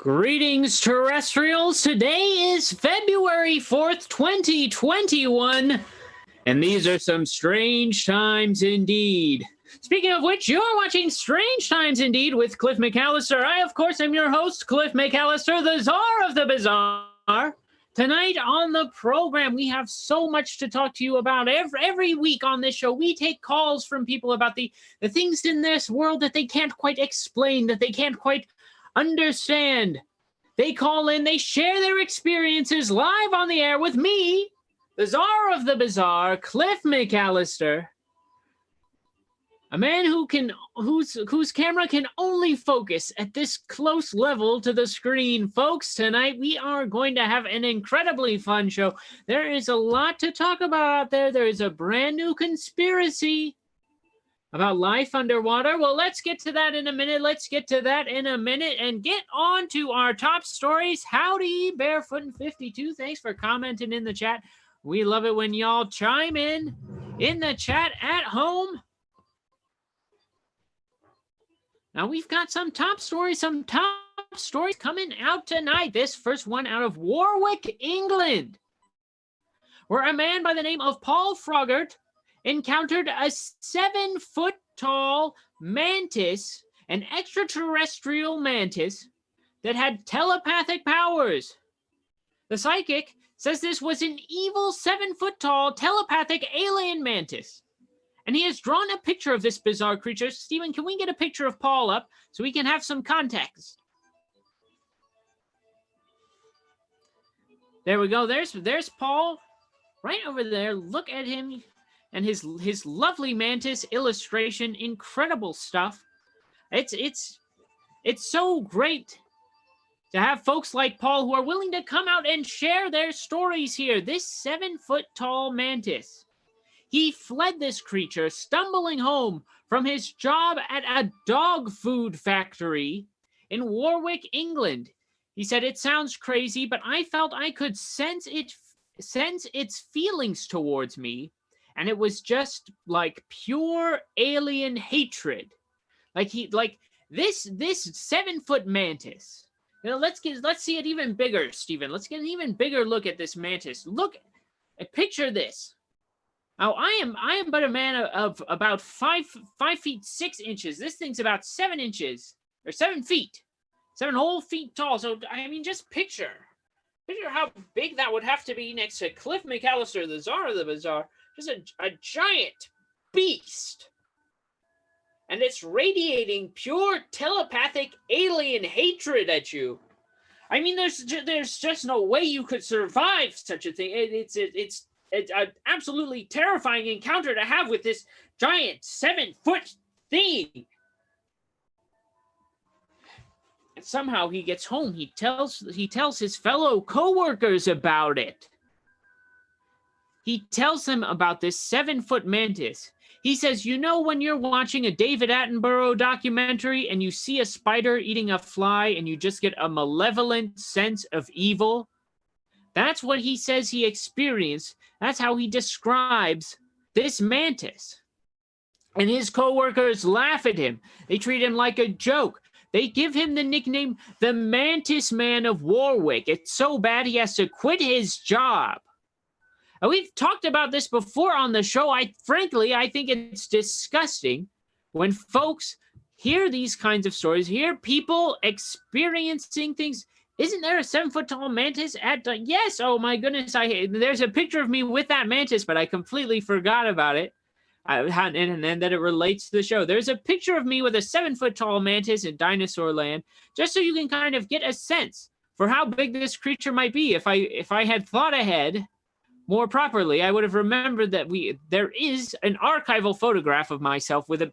Greetings, terrestrials. Today is February 4th, 2021, and these are some strange times indeed. Speaking of which, you're watching Strange Times Indeed with Cliff McCallister. I, of course, am your host, Cliff McCallister, the czar of the bizarre. Tonight on the program, we have so much to talk to you about. Every week on this show, we take calls from people about the things in this world that they can't quite explain, that they can't quite understand. They call in, they share their experiences live on the air with me, the czar of the bizarre, Cliff McCallister. A man whose camera can only focus at this close level to the screen. Folks, tonight we are going to have an incredibly fun show. There is a lot to talk about out there. There is a brand new conspiracy about life underwater. Well, let's get to that in a minute. And get on to our top stories. Howdy, Barefoot and 52. Thanks for commenting in the chat. We love it when y'all chime in the chat at home. Now, we've got some top stories coming out tonight. This first one out of Warwick, England, where a man by the name of Paul Froggatt encountered a 7-foot-tall mantis, an extraterrestrial mantis that had telepathic powers. The psychic says this was an evil 7-foot-tall telepathic alien mantis. And he has drawn a picture of this bizarre creature. Steven, can we get a picture of Paul up so we can have some context? There we go. There's Paul right over there. Look at him and his lovely mantis illustration. Incredible stuff. It's so great to have folks like Paul who are willing to come out and share their stories here. This 7-foot-tall mantis. He fled this creature, stumbling home from his job at a dog food factory in Warwick, England. He said, "It sounds crazy, but I felt I could sense its feelings towards me, and it was just like pure alien hatred." Like this 7-foot mantis. You know, let's see it even bigger, Stephen. Let's get an even bigger look at this mantis. Picture this. Now, I am but a man of about 5 feet 6 inches. This thing's about 7 inches, or 7 feet, 7 whole feet tall. So, I mean, just picture how big that would have to be next to Cliff McCallister, the czar of the bizarre. Just a giant beast. And it's radiating pure telepathic alien hatred at you. I mean, there's just no way you could survive such a thing. It's an absolutely terrifying encounter to have with this giant 7-foot thing. And somehow he gets home. He tells his fellow co-workers about it. He tells them about this 7-foot mantis. He says, you know when you're watching a David Attenborough documentary and you see a spider eating a fly and you just get a malevolent sense of evil? That's what he says he experienced. That's how he describes this mantis. And his co-workers laugh at him. They treat him like a joke. They give him the nickname the Mantis Man of Warwick. It's so bad he has to quit his job. And we've talked about this before on the show. I think it's disgusting when folks hear these kinds of stories, hear people experiencing things. Isn't there a 7-foot-tall mantis at yes, oh my goodness, there's a picture of me with that mantis, but I completely forgot about it. And then that it relates to the show. There's a picture of me with a 7-foot-tall mantis in Dinosaur Land, just so you can kind of get a sense for how big this creature might be. If I had thought ahead more properly, I would have remembered that there is an archival photograph of myself with a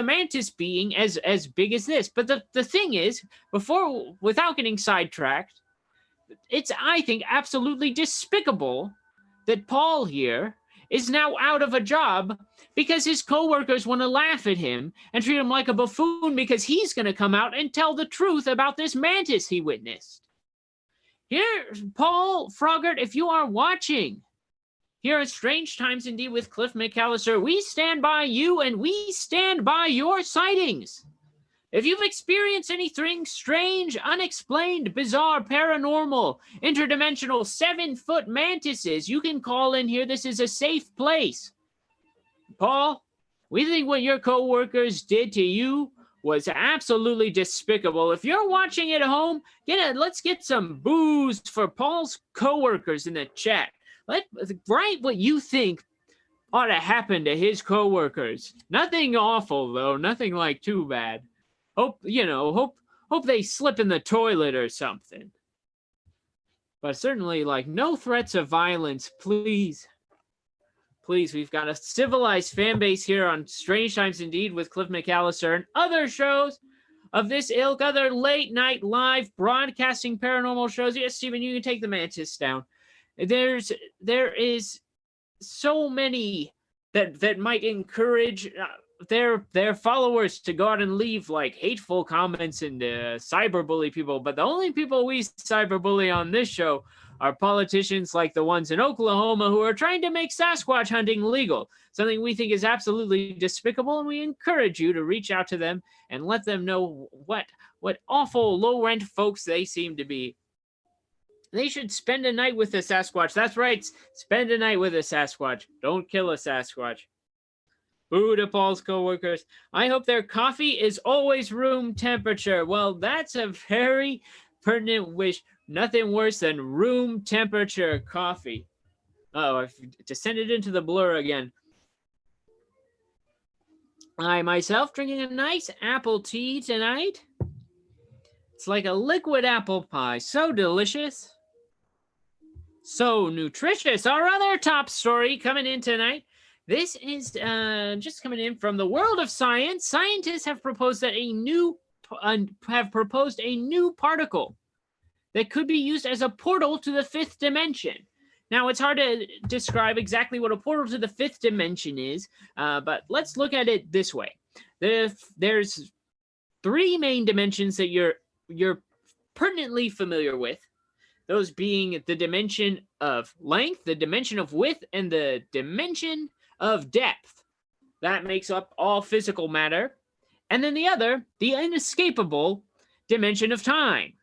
mantis being as big as this. But the thing is, without getting sidetracked, it's, I think, absolutely despicable that Paul here is now out of a job because his coworkers want to laugh at him and treat him like a buffoon because he's going to come out and tell the truth about this mantis he witnessed. Here, Paul Froggatt, if you are watching, here at Strange Times Indeed with Cliff McCallister, we stand by you and we stand by your sightings. If you've experienced anything strange, unexplained, bizarre, paranormal, interdimensional, 7-foot mantises, you can call in here. This is a safe place. Paul, we think what your coworkers did to you was absolutely despicable. If you're watching at home, let's get some booze for Paul's coworkers in the chat. Write what you think ought to happen to his coworkers. Nothing awful though, nothing like too bad. Hope they slip in the toilet or something. But certainly, like, no threats of violence, please. Please, we've got a civilized fan base here on Strange Times Indeed with Cliff McCallister and other shows of this ilk, other late night live broadcasting paranormal shows. Yes, Stephen, you can take the mantis down. There is so many that might encourage their followers to go out and leave like hateful comments and cyberbully people. But the only people we cyberbully on this show are politicians like the ones in Oklahoma who are trying to make Sasquatch hunting legal, something we think is absolutely despicable, and we encourage you to reach out to them and let them know what awful low-rent folks they seem to be. They should spend a night with a Sasquatch. That's right, spend a night with a Sasquatch. Don't kill a Sasquatch. Boo to Paul's coworkers. I hope their coffee is always room temperature. Well, that's a very pertinent wish. Nothing worse than room temperature coffee. Oh, I've descended into the blur again. I myself drinking a nice apple tea tonight. It's like a liquid apple pie. So delicious. So nutritious. Our other top story coming in tonight. This is just coming in from the world of science. Scientists have proposed a new particle that could be used as a portal to the fifth dimension. Now, it's hard to describe exactly what a portal to the fifth dimension is, but let's look at it this way. There's 3 main dimensions that you're pertinently familiar with, those being the dimension of length, the dimension of width, and the dimension of depth. That makes up all physical matter. And then the other, the inescapable dimension of time.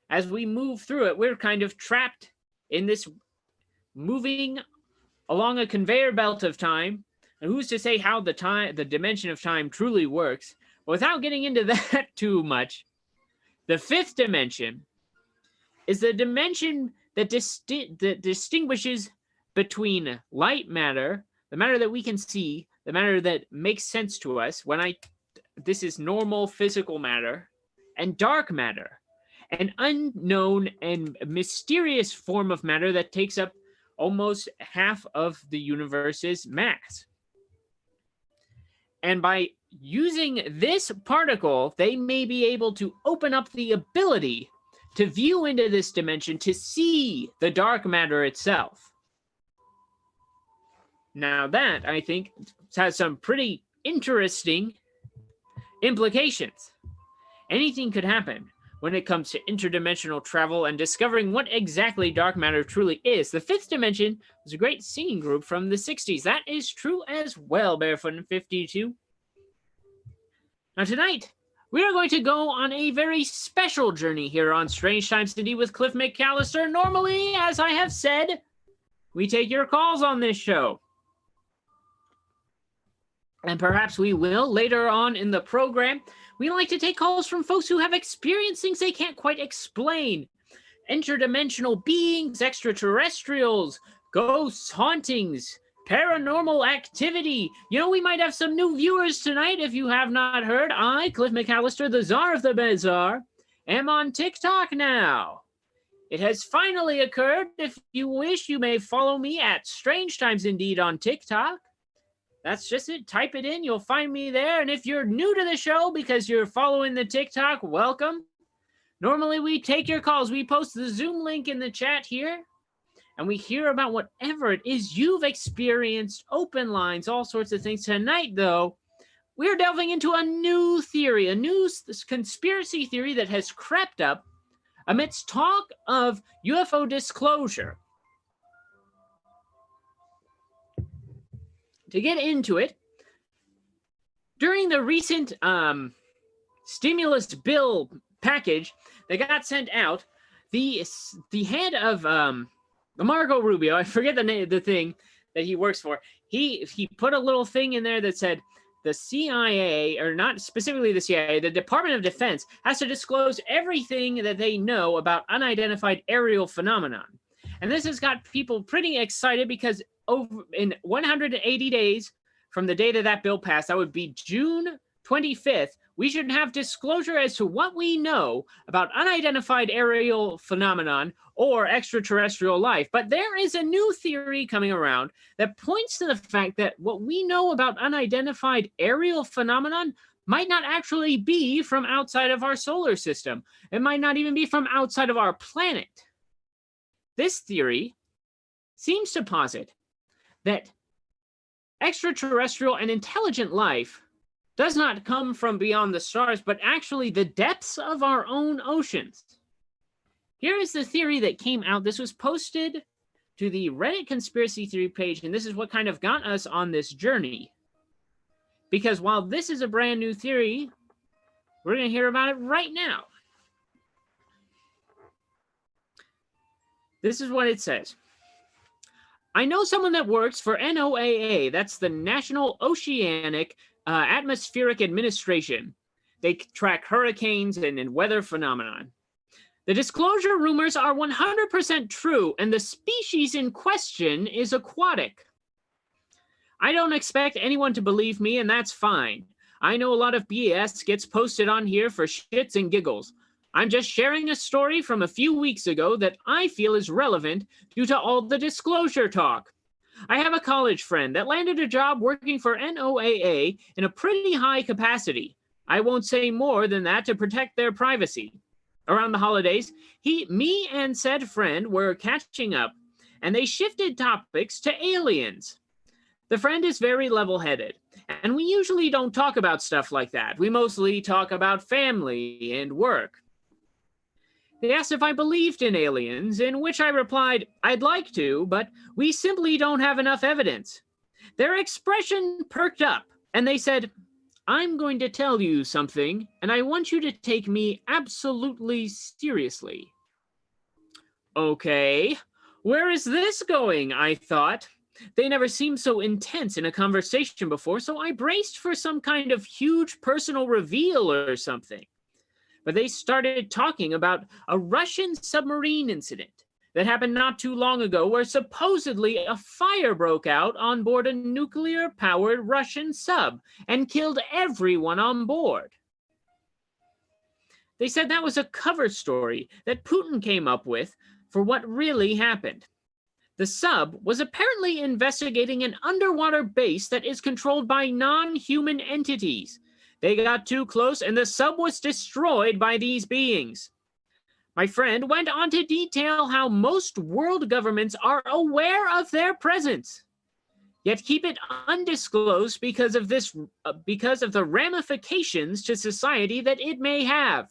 As we move through it, we're kind of trapped in this moving along a conveyor belt of time. And who's to say how the dimension of time truly works? But without getting into that too much, the fifth dimension is the dimension that distinguishes between light matter, the matter that we can see, the matter that makes sense to us. This is normal physical matter, and dark matter. An unknown and mysterious form of matter that takes up almost half of the universe's mass. And by using this particle, they may be able to open up the ability to view into this dimension, to see the dark matter itself. Now that, I think, has some pretty interesting implications. Anything could happen when it comes to interdimensional travel and discovering what exactly dark matter truly is. The fifth dimension was a great singing group from the 60s. That is true as well, Barefoot and 52. Now tonight, we are going to go on a very special journey here on Strange Times Indeed with Cliff McCallister. Normally, as I have said, we take your calls on this show. And perhaps we will later on in the program. We like to take calls from folks who have experienced things they can't quite explain. Interdimensional beings, extraterrestrials, ghosts, hauntings, paranormal activity. You know, we might have some new viewers tonight if you have not heard. I, Cliff McCallister, the Czar of the Bazaar, am on TikTok now. It has finally occurred. If you wish, you may follow me at Strange Times Indeed on TikTok. That's just it. Type it in. You'll find me there. And if you're new to the show because you're following the TikTok, welcome. Normally, we take your calls. We post the Zoom link in the chat here. And we hear about whatever it is you've experienced, open lines, all sorts of things. Tonight, though, we're delving into a new theory, a new conspiracy theory that has crept up amidst talk of UFO disclosure. To get into it, during the recent stimulus bill package that got sent out, the head of Marco Rubio, I forget the thing that he works for, he put a little thing in there that said the CIA, or not specifically the CIA, the Department of Defense has to disclose everything that they know about unidentified aerial phenomenon. And this has got people pretty excited because in 180 days from the date of that bill passed, that would be June 25th, we should have disclosure as to what we know about unidentified aerial phenomenon or extraterrestrial life. But there is a new theory coming around that points to the fact that what we know about unidentified aerial phenomenon might not actually be from outside of our solar system. It might not even be from outside of our planet. This theory seems to posit that extraterrestrial and intelligent life does not come from beyond the stars, but actually the depths of our own oceans. Here is the theory that came out. This was posted to the Reddit conspiracy theory page, and this is what kind of got us on this journey. Because while this is a brand new theory, we're going to hear about it right now. This is what it says. I know someone that works for NOAA, that's the National Oceanic Atmospheric Administration. They track hurricanes and weather phenomenon. The disclosure rumors are 100% true, and the species in question is aquatic. I don't expect anyone to believe me, and that's fine. I know a lot of BS gets posted on here for shits and giggles. I'm just sharing a story from a few weeks ago that I feel is relevant due to all the disclosure talk. I have a college friend that landed a job working for NOAA in a pretty high capacity. I won't say more than that to protect their privacy. Around the holidays, me and said friend were catching up, and they shifted topics to aliens. The friend is very level-headed, and we usually don't talk about stuff like that. We mostly talk about family and work. They asked if I believed in aliens, in which I replied, I'd like to, but we simply don't have enough evidence. Their expression perked up, and they said, I'm going to tell you something, and I want you to take me absolutely seriously. Okay, where is this going? I thought. They never seemed so intense in a conversation before, so I braced for some kind of huge personal reveal or something. But they started talking about a Russian submarine incident that happened not too long ago where supposedly a fire broke out on board a nuclear-powered Russian sub and killed everyone on board. They said that was a cover story that Putin came up with for what really happened. The sub was apparently investigating an underwater base that is controlled by non-human entities. They got too close and the sub was destroyed by these beings. My friend went on to detail how most world governments are aware of their presence, yet keep it undisclosed because of the ramifications to society that it may have.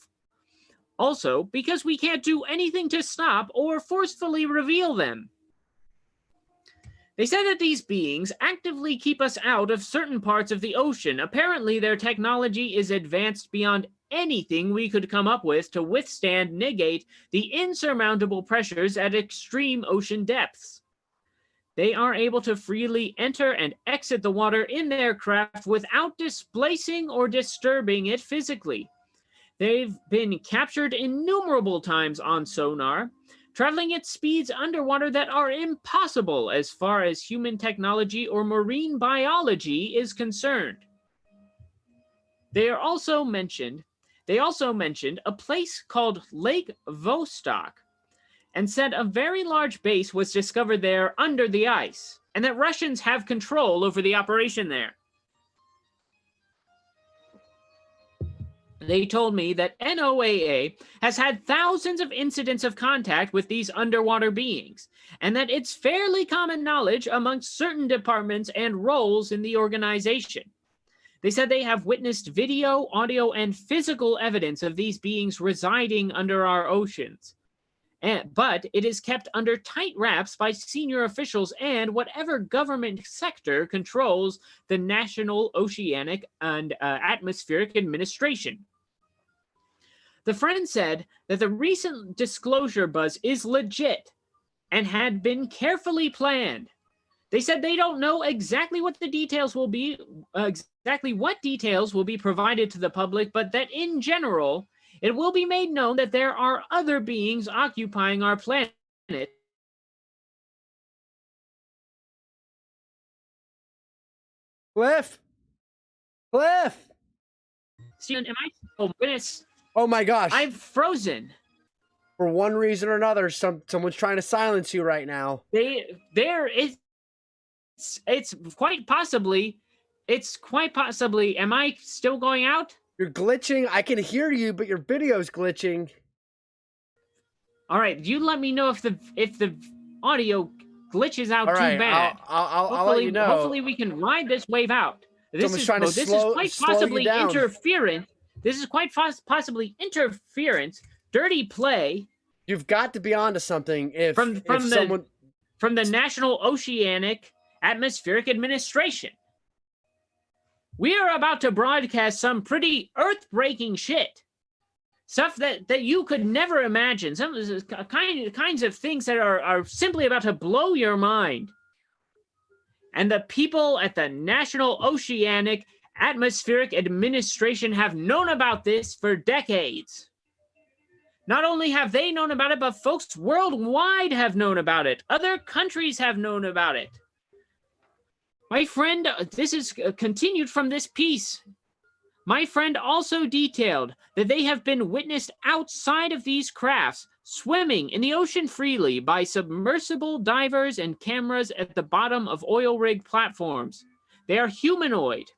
Also, because we can't do anything to stop or forcefully reveal them. They said that these beings actively keep us out of certain parts of the ocean. Apparently, their technology is advanced beyond anything we could come up with to negate the insurmountable pressures at extreme ocean depths. They are able to freely enter and exit the water in their craft without displacing or disturbing it physically. They've been captured innumerable times on sonar, traveling at speeds underwater that are impossible as far as human technology or marine biology is concerned. They also mentioned a place called Lake Vostok and said a very large base was discovered there under the ice and that Russians have control over the operation there. They told me that NOAA has had thousands of incidents of contact with these underwater beings, and that it's fairly common knowledge amongst certain departments and roles in the organization. They said they have witnessed video, audio, and physical evidence of these beings residing under our oceans. But it is kept under tight wraps by senior officials and whatever government sector controls the National Oceanic and Atmospheric Administration. The friend said that the recent disclosure buzz is legit and had been carefully planned. They said they don't know exactly what the details will be, exactly what details will be provided to the public, but that in general, it will be made known that there are other beings occupying our planet. Cliff! Cliff! Steven, oh goodness. Oh my gosh. I've frozen. For one reason or another, someone's trying to silence you right now. It's quite possibly, am I still going out? You're glitching. I can hear you, but your video's glitching. All right, you let me know if the audio glitches out right, too bad. I'll let you know. Hopefully we can ride this wave out. This is quite possibly interference. This is quite possibly interference, dirty play. You've got to be onto something from the National Oceanic Atmospheric Administration. We are about to broadcast some pretty earth-breaking shit. Stuff that you could never imagine. Some kinds of things that are simply about to blow your mind. And the people at the National Oceanic Atmospheric Administration have known about this for decades. Not only have they known about it, but folks worldwide have known about it. Other countries have known about it. My friend, this is continued from this piece. My friend also detailed that they have been witnessed outside of these crafts, swimming in the ocean freely by submersible divers and cameras at the bottom of oil rig platforms. They are humanoid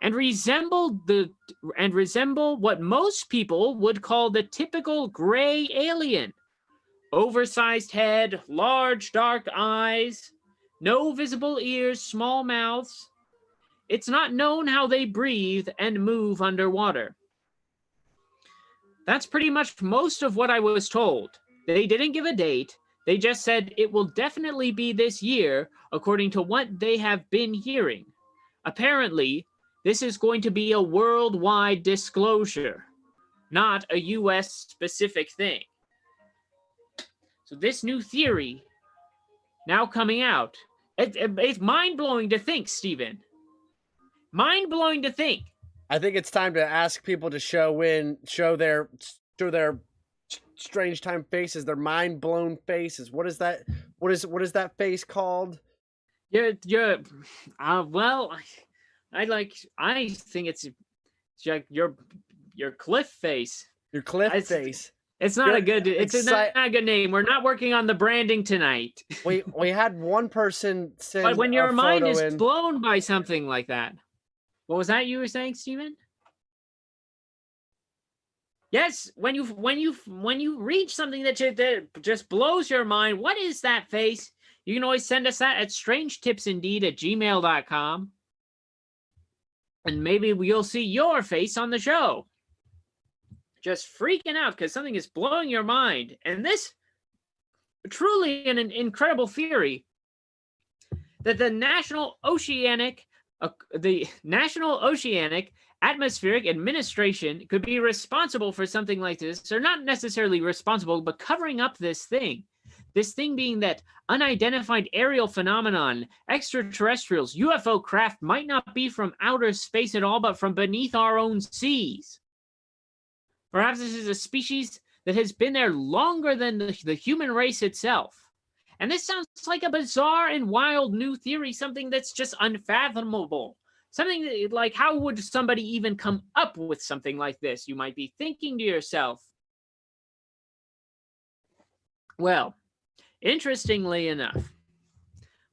and resemble what most people would call the typical gray alien. Oversized head, large dark eyes, no visible ears, small mouths. It's not known how they breathe and move underwater. That's pretty much most of what I was told. They didn't give a date. They just said it will definitely be this year, according to what they have been hearing. Apparently, this is going to be a worldwide disclosure, not a US-specific thing. So this new theory, now coming out, it's mind-blowing to think, Stephen. Mind-blowing to think. I think it's time to ask people to show their strange time faces, their mind-blown faces. What is that? What is that face called? Well, I think it's your cliff face. Your cliff face. It's not a good name. We're not working on the branding tonight. we had one person send but when your mind is in. blown by something like that. What was that you were saying, Stephen? Yes, when you reach something that just blows your mind, what is that face? You can always send us that at strangetipsindeed@gmail.com. And maybe you'll see your face on the show. Just freaking out because something is blowing your mind. And this, truly an incredible theory, that the National Oceanic Atmospheric Administration could be responsible for something like this, or not necessarily responsible, but covering up this thing. This thing being that unidentified aerial phenomenon, extraterrestrials, UFO craft might not be from outer space at all, but from beneath our own seas. Perhaps this is a species that has been there longer than the human race itself. And this sounds like a bizarre and wild new theory, something that's just unfathomable. Something that, like, how would somebody even come up with something like this? You might be thinking to yourself. Well, interestingly enough,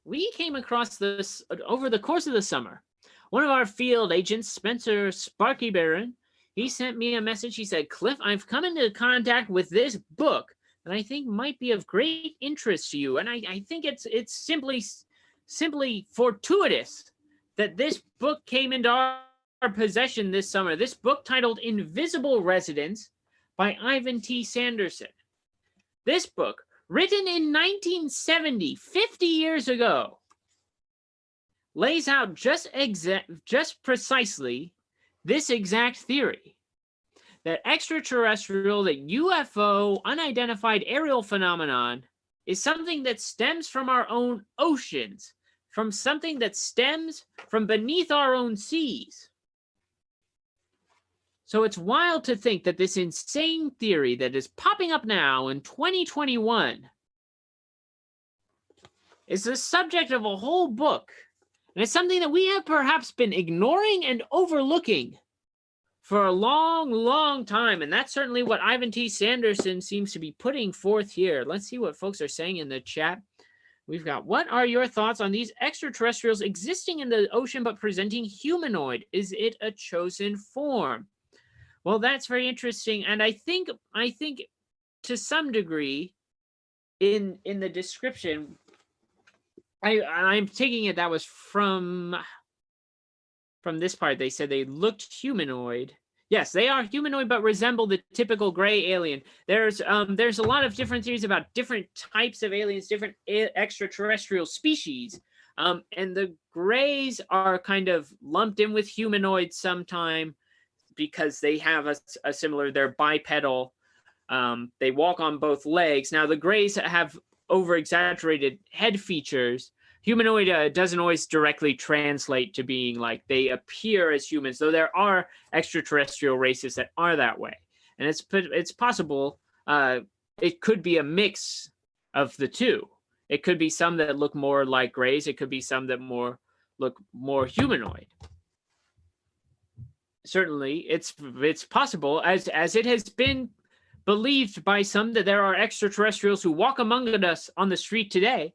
we came across this over the course of the summer. One of our field agents, Spencer Sparky Barron, he sent me a message. He said, Cliff, I've come into contact with this book that I think might be of great interest to you. And I think it's simply fortuitous that this book came into our possession this summer. This book titled Invisible Residents by Ivan T. Sanderson. This book, written in 1970, 50 years ago, lays out just precisely this exact theory. that extraterrestrial, that UFO, unidentified aerial phenomenon, is something that stems from our own oceans, from something that stems from beneath our own seas. So it's wild to think that this insane theory that is popping up now in 2021 is the subject of a whole book. And it's something that we have perhaps been ignoring and overlooking for a long, long time. And that's certainly what Ivan T. Sanderson seems to be putting forth here. Let's see what folks are saying in the chat. We've got, what are your thoughts on these extraterrestrials existing in the ocean but presenting humanoid? Is it a chosen form? Well, that's very interesting. And I think to some degree in the description, I'm taking it that was from this part. They said they looked humanoid. Yes, they are humanoid, but resemble the typical gray alien. There's a lot of different theories about different types of aliens, different extraterrestrial species. And the grays are kind of lumped in with humanoids sometime because they have a similar, they're bipedal. They walk on both legs. Now, the grays have over-exaggerated head features. Humanoid doesn't always directly translate to being like they appear as humans, though there are extraterrestrial races that are that way. And it's possible it could be a mix of the two. It could be some that look more like grays. It could be some that look more humanoid. Certainly, it's possible, as it has been believed by some, that there are extraterrestrials who walk among us on the street today.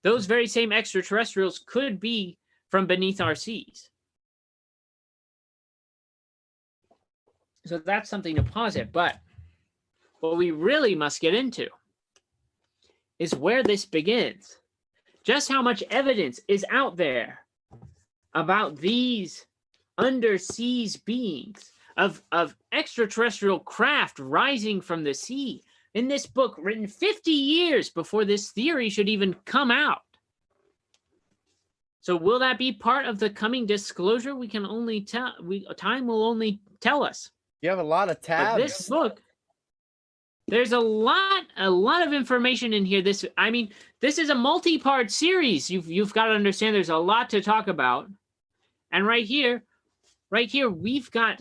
Those very same extraterrestrials could be from beneath our seas. So that's something to posit. But what we really must get into is where this begins. Just how much evidence is out there about these underseas beings, of extraterrestrial craft rising from the sea, in this book written 50 years before this theory should even come out. So will that be part of the coming disclosure? We can only tell. Time will only tell us. You have a lot of tabs. But this book, there's a lot of information in here. This is a multi-part series. You've got to understand there's a lot to talk about. And right here, we've got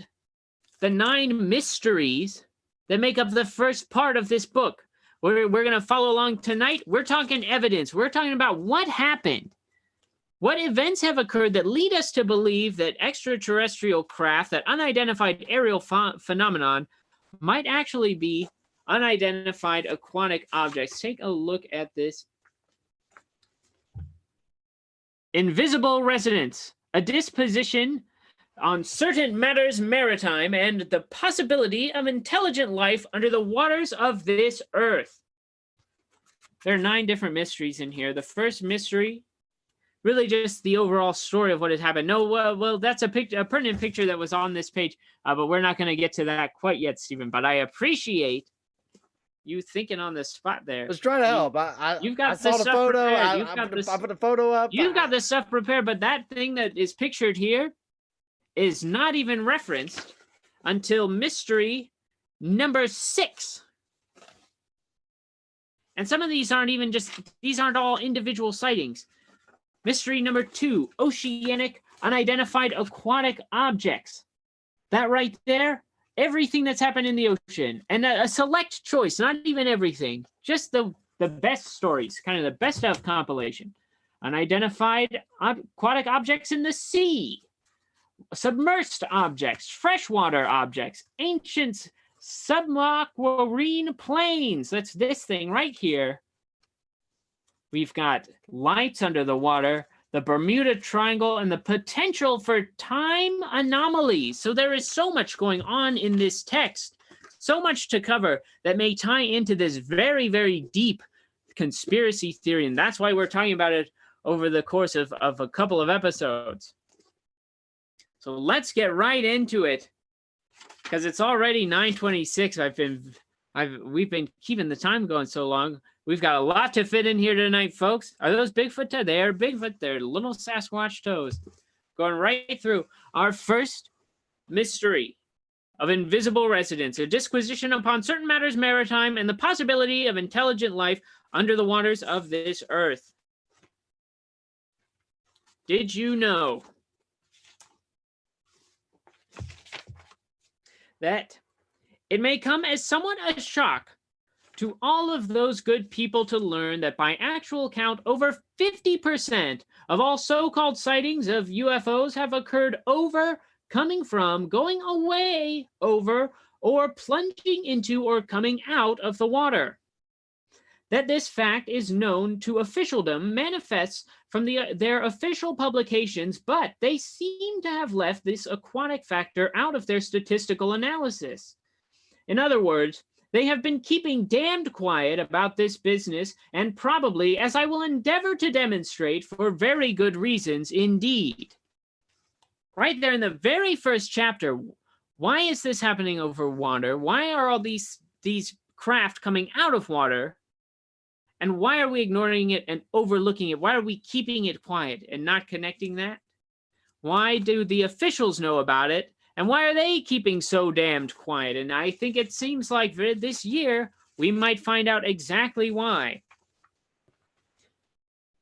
the 9 mysteries that make up the first part of this book. We're going to follow along tonight. We're talking evidence. We're talking about what happened. What events have occurred that lead us to believe that extraterrestrial craft, that unidentified aerial phenomenon, might actually be unidentified aquatic objects. Take a look at this. Invisible residence, a disposition on certain matters maritime and the possibility of intelligent life under the waters of this earth. There are 9 different mysteries in here. The first mystery, really just the overall story of what has happened. No, well, that's a pertinent picture that was on this page, but we're not going to get to that quite yet, Stephen. But I appreciate you thinking on the spot there. I was trying to help. You've got I saw the photo. I put the photo up. You've got this stuff prepared, but that thing that is pictured here is not even referenced until mystery number 6. And some of these aren't all individual sightings. Mystery number 2, oceanic unidentified aquatic objects. That right there, everything that's happened in the ocean. And a select choice, not even everything, just the best stories, kind of the best of compilation. Unidentified aquatic objects in the sea. Submerged objects, freshwater objects, ancient submarine plains. That's this thing right here. We've got lights under the water, the Bermuda Triangle, and the potential for time anomalies. So there is so much going on in this text, so much to cover that may tie into this very, very deep conspiracy theory. And that's why we're talking about it over the course of a couple of episodes. So let's get right into it, because it's already 9:26. We've been keeping the time going so long. We've got a lot to fit in here tonight, folks. Are those Bigfoot toes? They are Bigfoot. They're little Sasquatch toes. Going right through our first mystery. of invisible residents, a disquisition upon certain matters maritime, and the possibility of intelligent life under the waters of this earth. Did you know that it may come as somewhat a shock to all of those good people to learn that by actual count, over 50% of all so-called sightings of UFOs have occurred over, coming from, going away over, or plunging into or coming out of the water? That this fact is known to officialdom manifests from their official publications, but they seem to have left this aquatic factor out of their statistical analysis. In other words, they have been keeping damned quiet about this business, and probably, as I will endeavor to demonstrate, for very good reasons indeed. Right there in the very first chapter, why is this happening over water? Why are all these craft coming out of water? And why are we ignoring it and overlooking it? Why are we keeping it quiet and not connecting that? Why do the officials know about it? And why are they keeping so damned quiet? And I think it seems like this year we might find out exactly why.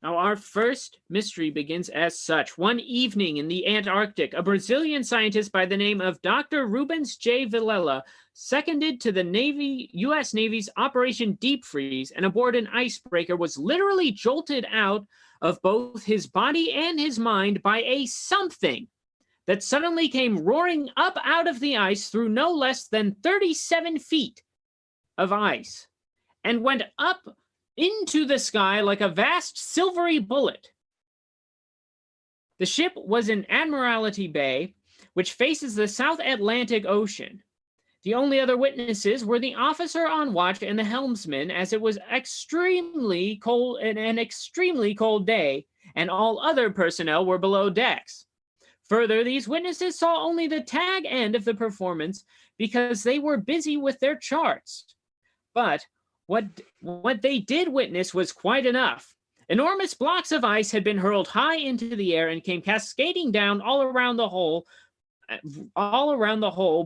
Now, our first mystery begins as such. One evening in the Antarctic, a Brazilian scientist by the name of Dr. Rubens J. Vilela, seconded to the U.S. Navy's Operation Deep Freeze and aboard an icebreaker, was literally jolted out of both his body and his mind by a something that suddenly came roaring up out of the ice through no less than 37 feet of ice and went up into the sky like a vast silvery bullet. The ship was in Admiralty Bay, which faces the South Atlantic Ocean. The only other witnesses were the officer on watch and the helmsman, as it was an extremely cold day, and all other personnel were below decks. Further, these witnesses saw only the tag end of the performance because they were busy with their charts. But what they did witness was quite enough. Enormous blocks of ice had been hurled high into the air and came cascading down all around the hole,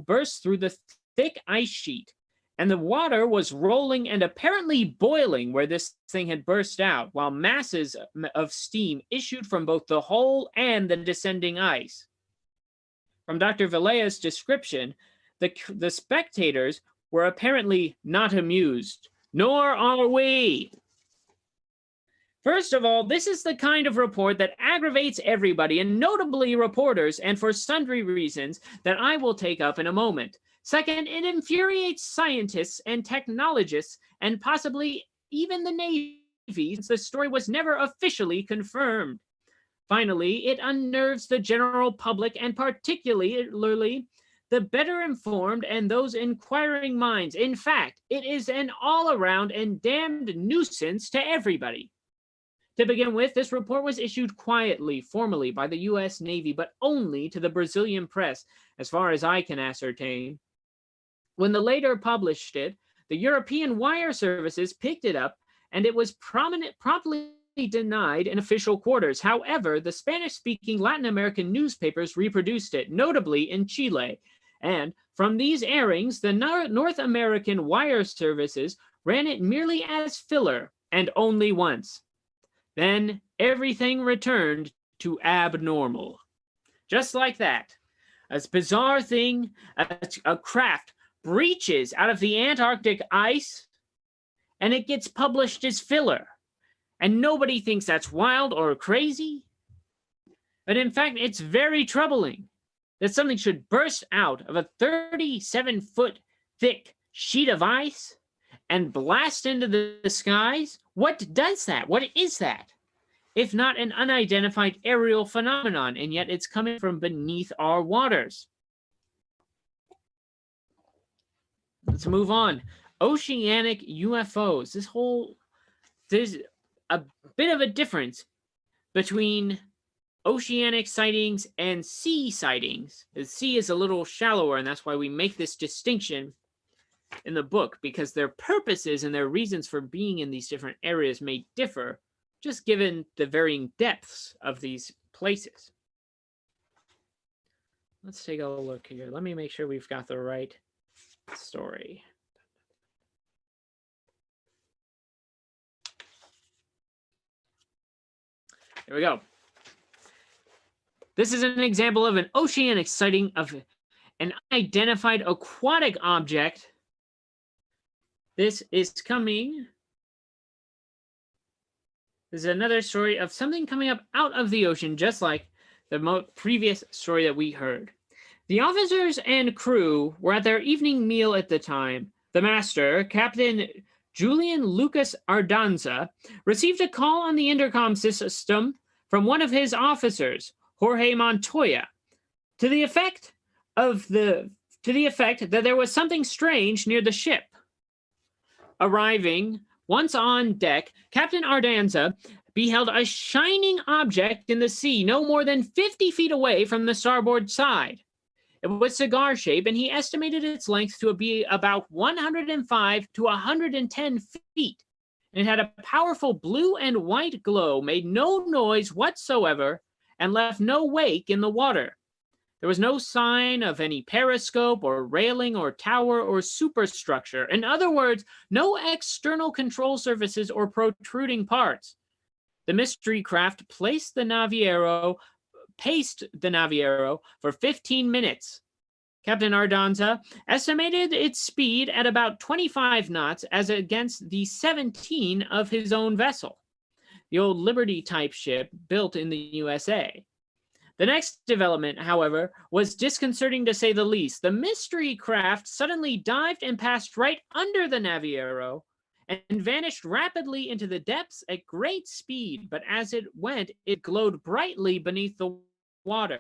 burst through the thick ice sheet. And the water was rolling and apparently boiling where this thing had burst out, while masses of steam issued from both the hole and the descending ice. From Dr. Vilela's description, the spectators were apparently not amused, nor are we. First of all, this is the kind of report that aggravates everybody, and notably reporters, and for sundry reasons that I will take up in a moment. Second, it infuriates scientists and technologists, and possibly even the Navy, since the story was never officially confirmed. Finally, it unnerves the general public, and particularly the better informed and those inquiring minds. In fact, it is an all-around and damned nuisance to everybody. To begin with, this report was issued quietly, formally, by the U.S. Navy, but only to the Brazilian press, as far as I can ascertain. When the later published it, the European wire services picked it up, and it was promptly denied in official quarters. However, the Spanish-speaking Latin American newspapers reproduced it, notably in Chile. And from these airings, the North American wire services ran it merely as filler, and only once. Then everything returned to abnormal. Just like that. A bizarre thing, a craft breaches out of the Antarctic ice, and it gets published as filler. And nobody thinks that's wild or crazy. But in fact, it's very troubling that something should burst out of a 37-foot thick sheet of ice and blast into the skies. What does that? What is that? If not an unidentified aerial phenomenon, and yet it's coming from beneath our waters. Let's move on. Oceanic UFOs. There's a bit of a difference between oceanic sightings and sea sightings. The sea is a little shallower, and that's why we make this distinction in the book, because their purposes and their reasons for being in these different areas may differ, just given the varying depths of these places. Let's take a look here. Let me make sure we've got the right story. There we go. This is an example of an oceanic sighting of an unidentified aquatic object. This is coming. This is another story of something coming up out of the ocean, just like the previous story that we heard. The officers and crew were at their evening meal at the time. The master, Captain Julian Lucas Ardanza, received a call on the intercom system from one of his officers, Jorge Montoya, to the effect that there was something strange near the ship. Arriving once on deck, Captain Ardanza beheld a shining object in the sea no more than 50 feet away from the starboard side. It was cigar-shaped, and he estimated its length to be about 105 to 110 feet. And it had a powerful blue and white glow, made no noise whatsoever, and left no wake in the water. There was no sign of any periscope or railing or tower or superstructure. In other words, no external control surfaces or protruding parts. The mystery craft paced the Naviero for 15 minutes. Captain Ardanza estimated its speed at about 25 knots as against the 17 of his own vessel, the old Liberty-type ship built in the USA. The next development, however, was disconcerting to say the least. The mystery craft suddenly dived and passed right under the Naviero and vanished rapidly into the depths at great speed, but as it went, it glowed brightly beneath the water.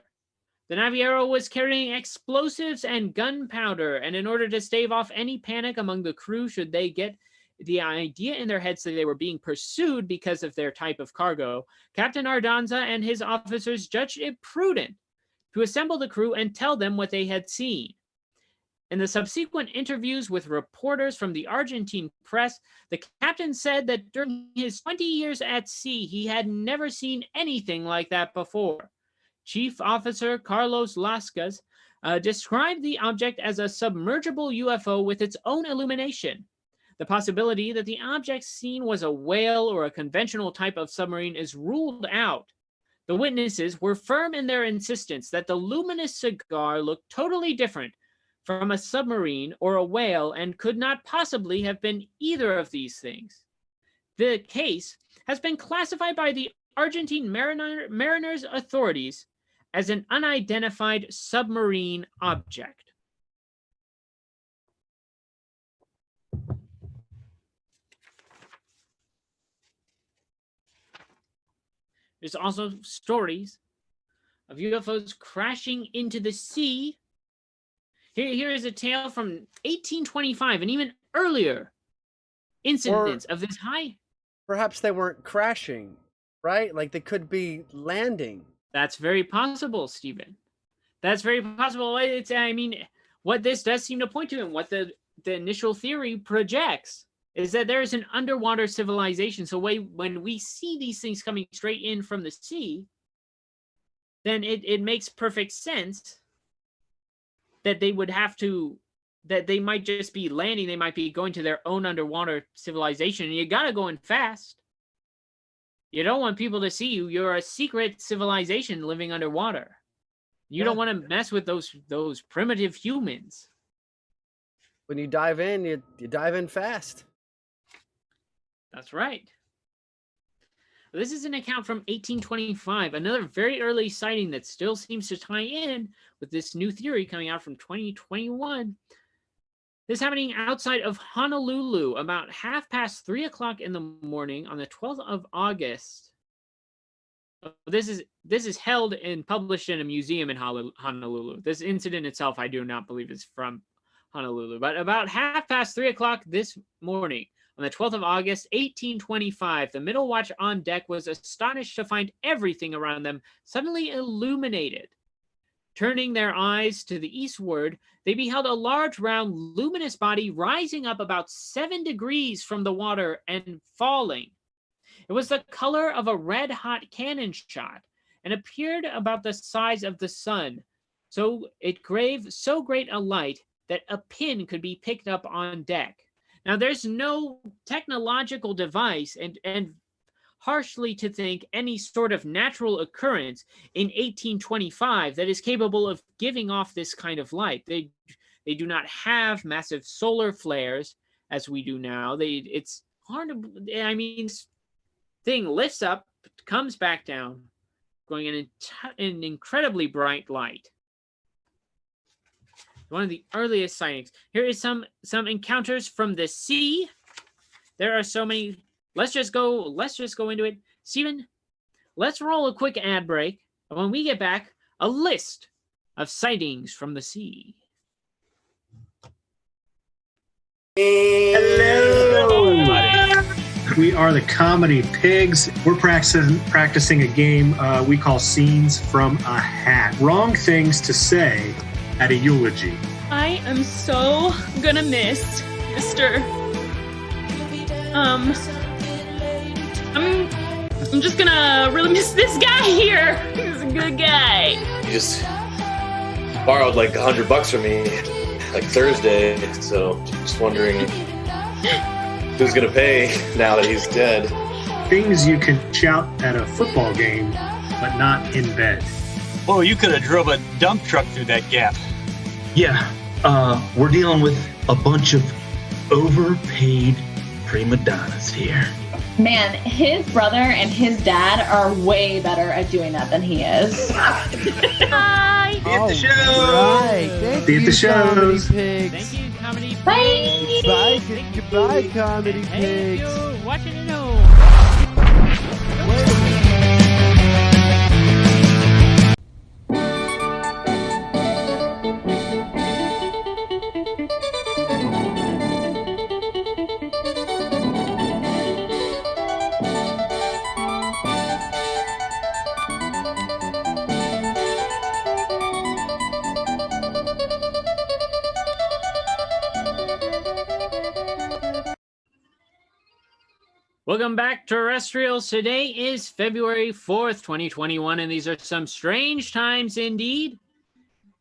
The Naviero was carrying explosives and gunpowder, and in order to stave off any panic among the crew should they get the idea in their heads that they were being pursued because of their type of cargo, Captain Ardanza and his officers judged it prudent to assemble the crew and tell them what they had seen. In the subsequent interviews with reporters from the Argentine press, the captain said that during his 20 years at sea, he had never seen anything like that before. Chief Officer Carlos Lascas described the object as a submergible UFO with its own illumination. The possibility that the object seen was a whale or a conventional type of submarine is ruled out. The witnesses were firm in their insistence that the luminous cigar looked totally different from a submarine or a whale and could not possibly have been either of these things. The case has been classified by the Argentine mariners authorities as an unidentified submarine object. There's also stories of UFOs crashing into the sea. Here is a tale from 1825 and even earlier incidents of this high. Perhaps they weren't crashing, right? Like they could be landing. That's very possible, Stephen. That's very possible. What this does seem to point to, and what the initial theory projects, is that there is an underwater civilization. So when we see these things coming straight in from the sea, then it makes perfect sense that they would have to, that they might just be landing, they might be going to their own underwater civilization, and you gotta go in fast. You don't want people to see you. You're a secret civilization living underwater. You don't want to mess with those primitive humans. When you dive in, you dive in fast. That's right. This is an account from 1825, another very early sighting that still seems to tie in with this new theory coming out from 2021. This happening outside of Honolulu about 3:30 in the morning on the 12th of August. This is held and published in a museum in Honolulu. This incident itself, I do not believe is from Honolulu, but about 3:30 this morning on the 12th of August, 1825, the middle watch on deck was astonished to find everything around them suddenly illuminated. Turning their eyes to the eastward, they beheld a large, round, luminous body rising up about 7 degrees from the water and falling. It was the color of a red-hot cannon shot and appeared about the size of the sun. So it gave so great a light that a pin could be picked up on deck. Now, there's no technological device and harshly to think any sort of natural occurrence in 1825 that is capable of giving off this kind of light. They do not have massive solar flares as we do now. It's hard to, I mean, this thing lifts up, comes back down, going in an incredibly bright light. One of the earliest sightings. Here is some encounters from the sea. There are so many. Let's just go into it. Steven, let's roll a quick ad break. And when we get back, a list of sightings from the sea. Hello, everybody. We are the Comedy Pigs. We're practicing a game we call Scenes from a Hat. Wrong things to say at a eulogy. I am so gonna miss Mr. I'm just gonna really miss this guy here. He's a good guy. He just borrowed like $100 from me like Thursday, so just wondering who's gonna pay now that he's dead. Things you can shout at a football game, but not in bed. Whoa, you could have drove a dump truck through that gap. Yeah, we're dealing with a bunch of overpaid prima donnas here. Man, his brother and his dad are way better at doing that than he is. Hi. See you at the show. Right. See you at the shows. Pigs. Thank you, Comedy Pigs. Bye. Bye. Goodbye, Comedy Hey, Pigs. you watching it home. Welcome back, terrestrials. Today is February 4th, 2021, and these are some strange times indeed.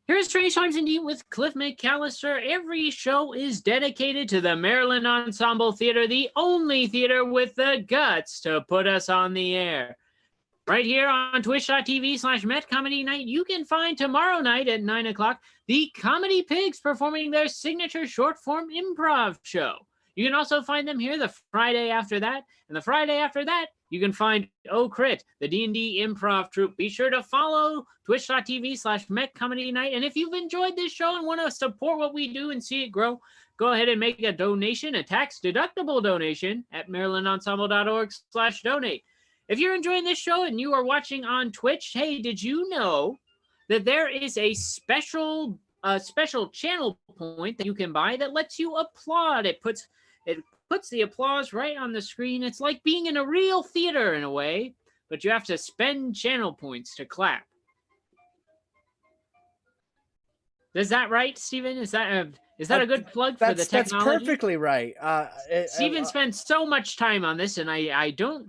Here's Strange Times Indeed with Cliff McCallister. Every show is dedicated to the Maryland Ensemble Theater, the only theater with the guts to put us on the air. Right here on twitch.tv/MetComedyNight, you can find tomorrow night at 9 o'clock the Comedy Pigs performing their signature short-form improv show. You can also find them here the Friday after that. And the Friday after that, you can find Oh Crit, the D&D improv troupe. Be sure to follow twitch.tv/MetComedyNight. And if you've enjoyed this show and want to support what we do and see it grow, go ahead and make a donation, a tax-deductible donation at marylandensemble.org/donate. If you're enjoying this show and you are watching on Twitch, hey, did you know that there is a special channel point that you can buy that lets you applaud? It puts the applause right on the screen. It's like being in a real theater in a way, but you have to spend channel points to clap. Is that right, Steven? Is that a good plug for the technology? That's perfectly right. Steven spends so much time on this, and I do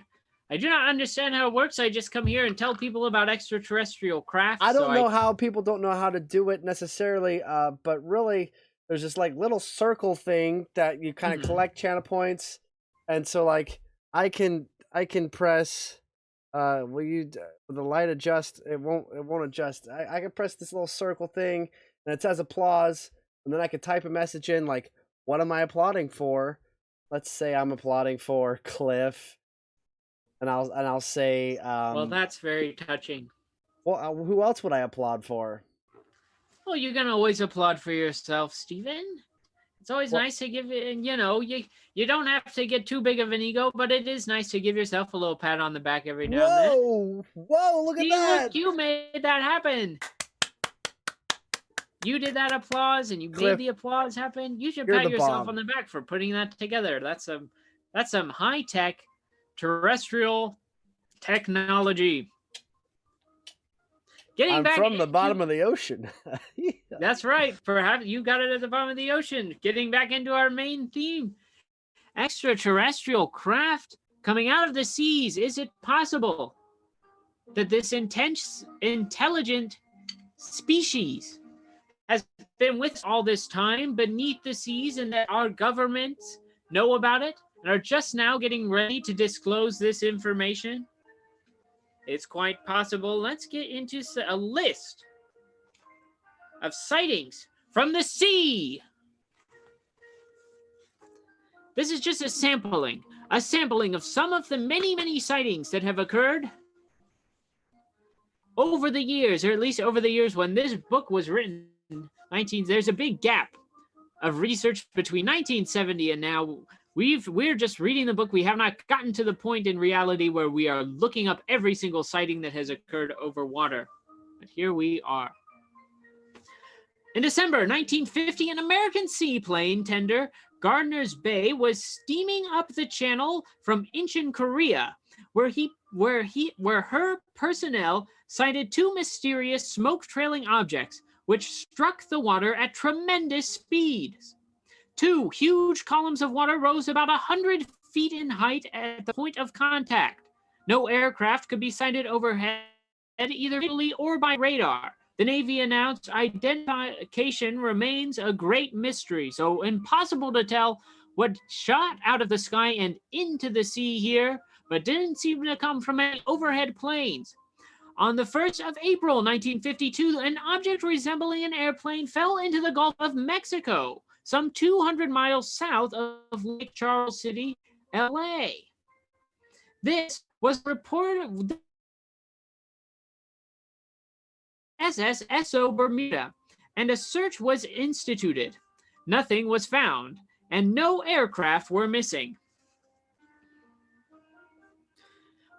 not understand how it works. I just come here and tell people about extraterrestrial craft. I don't know how people don't know how to do it necessarily, but really, there's this like little circle thing that you kind of collect channel points, and so like I can press. Will you the light adjust? It won't adjust. I can press this little circle thing, and it says applause, and then I can type a message in like, what am I applauding for? Let's say I'm applauding for Cliff. And I'll say. Well, that's very touching. Well, who else would I applaud for? Well, you can always applaud for yourself, Steven. It's always nice to give it. You don't have to get too big of an ego, but it is nice to give yourself a little pat on the back every now and then. Whoa! Look at that! Look, you made that happen. You did that applause, and you made the applause happen. You should pat yourself on the back for putting that together. That's some high tech terrestrial technology. I'm from the bottom of the ocean. That's right. Perhaps you got it at the bottom of the ocean. Getting back into our main theme. Extraterrestrial craft coming out of the seas. Is it possible that this intelligent species has been with us all this time beneath the seas, and that our governments know about it and are just now getting ready to disclose this information? It's quite possible. Let's get into a list of sightings from the sea. This is just a sampling of some of the many, many sightings that have occurred over the years, or at least over the years when this book was written. There's a big gap of research between 1970 and now. We're just reading the book. We have not gotten to the point in reality where we are looking up every single sighting that has occurred over water. But here we are. In December 1950, an American seaplane tender, Gardner's Bay, was steaming up the channel from Incheon, Korea, where her personnel sighted two mysterious smoke-trailing objects which struck the water at tremendous speeds. Two huge columns of water rose about 100 feet in height at the point of contact. No aircraft could be sighted overhead, either visually or by radar. The Navy announced identification remains a great mystery, so impossible to tell what shot out of the sky and into the sea here, but didn't seem to come from any overhead planes. On the 1st of April 1952, an object resembling an airplane fell into the Gulf of Mexico, some 200 miles south of Lake Charles City, LA. This was reported SSSO Bermuda, and a search was instituted. Nothing was found, and no aircraft were missing.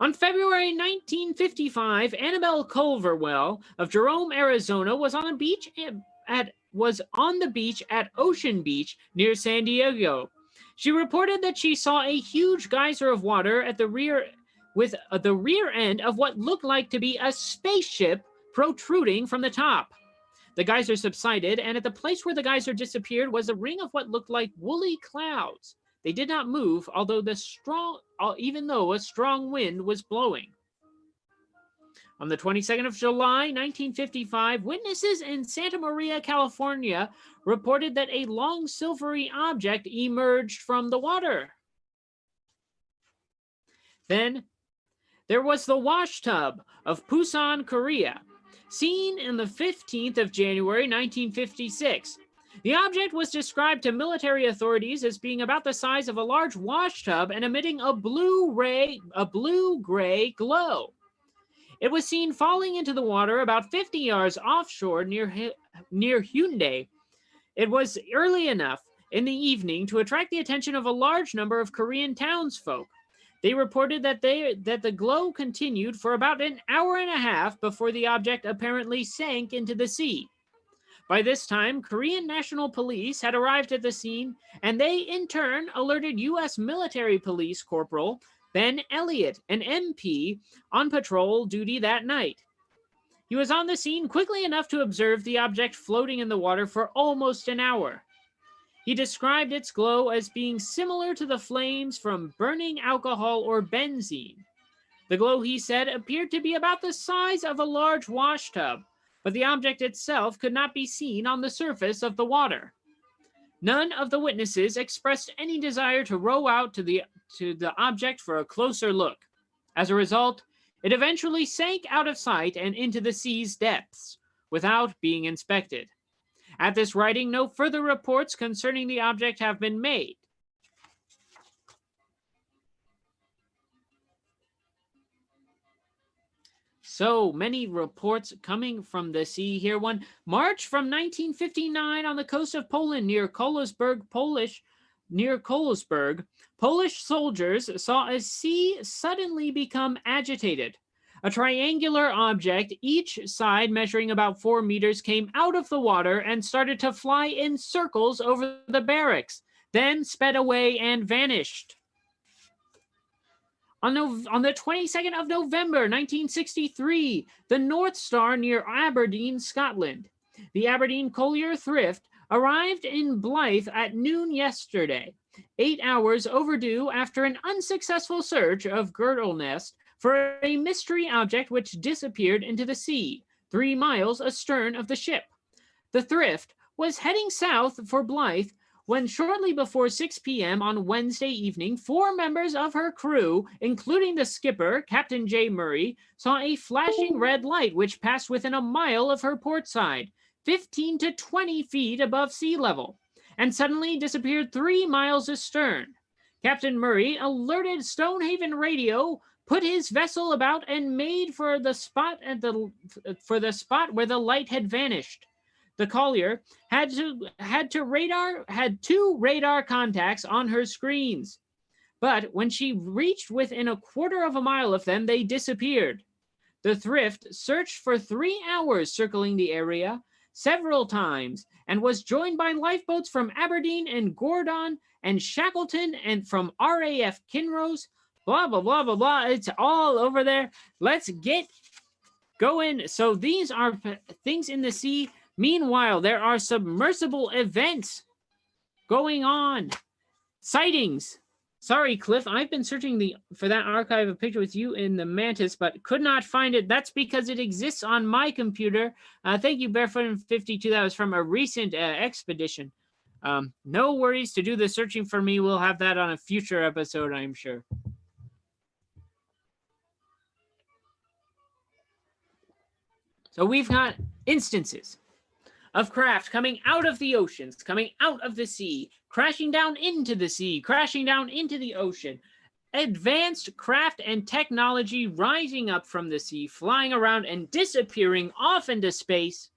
On February 1955, Annabelle Culverwell of Jerome, Arizona, was on the beach at Ocean Beach near San Diego. She reported that she saw a huge geyser of water at the rear end of what looked like to be a spaceship protruding from the top. The geyser subsided, and at the place where the geyser disappeared was a ring of what looked like woolly clouds. They did not move, even though a strong wind was blowing. On the 22nd of July, 1955, witnesses in Santa Maria, California, reported that a long silvery object emerged from the water. Then, there was the Washtub of Busan, Korea, seen on the 15th of January, 1956. The object was described to military authorities as being about the size of a large washtub and emitting a blue-gray glow. It was seen falling into the water about 50 yards offshore near Hyundai. It was early enough in the evening to attract the attention of a large number of Korean townsfolk. They reported that the glow continued for about an hour and a half before the object apparently sank into the sea. By this time, Korean National Police had arrived at the scene, and they in turn alerted U.S. military police corporal Ben Elliott, an MP, on patrol duty that night. He was on the scene quickly enough to observe the object floating in the water for almost an hour. He described its glow as being similar to the flames from burning alcohol or benzene. The glow, he said, appeared to be about the size of a large washtub, but the object itself could not be seen on the surface of the water. None of the witnesses expressed any desire to row out to the object for a closer look. As a result, it eventually sank out of sight and into the sea's depths, without being inspected. At this writing, no further reports concerning the object have been made. So many reports coming from the sea here. One, March from 1959 on the coast of Poland near Kołobrzeg, Polish soldiers saw a sea suddenly become agitated. A triangular object, each side measuring about 4 meters, came out of the water and started to fly in circles over the barracks, then sped away and vanished. On the 22nd of November, 1963, the North Star near Aberdeen, Scotland. The Aberdeen Collier Thrift arrived in Blyth at noon yesterday, 8 hours overdue after an unsuccessful search of Girdle Nest for a mystery object which disappeared into the sea. 3 miles astern of the ship. The Thrift was heading south for Blythe when shortly before 6 p.m. on Wednesday evening, 4 members of her crew, including the skipper, Captain J. Murray, saw a flashing red light which passed within a mile of her port side, 15 to 20 feet above sea level, and suddenly disappeared 3 miles astern. Captain Murray alerted Stonehaven Radio, put his vessel about, and made for the spot where the light had vanished. The collier had 2 radar contacts on her screens, but when she reached within a quarter of a mile of them, they disappeared. The Thrift searched for 3 hours, circling the area several times, and was joined by lifeboats from Aberdeen and Gordon and Shackleton and from RAF Kinross. Blah, blah, blah, blah, blah. It's all over there. Let's get going. So these are things in the sea. Meanwhile, there are submersible events going on. Sightings. Sorry, Cliff, I've been searching for that archive of picture with you in the Mantis, but could not find it. That's because it exists on my computer. Thank you, Barefoot52. That was from a recent expedition. No worries to do the searching for me. We'll have that on a future episode, I'm sure. So we've got instances of craft coming out of the oceans, coming out of the sea, crashing down into the sea, crashing down into the ocean. Advanced craft and technology rising up from the sea, flying around and disappearing off into space.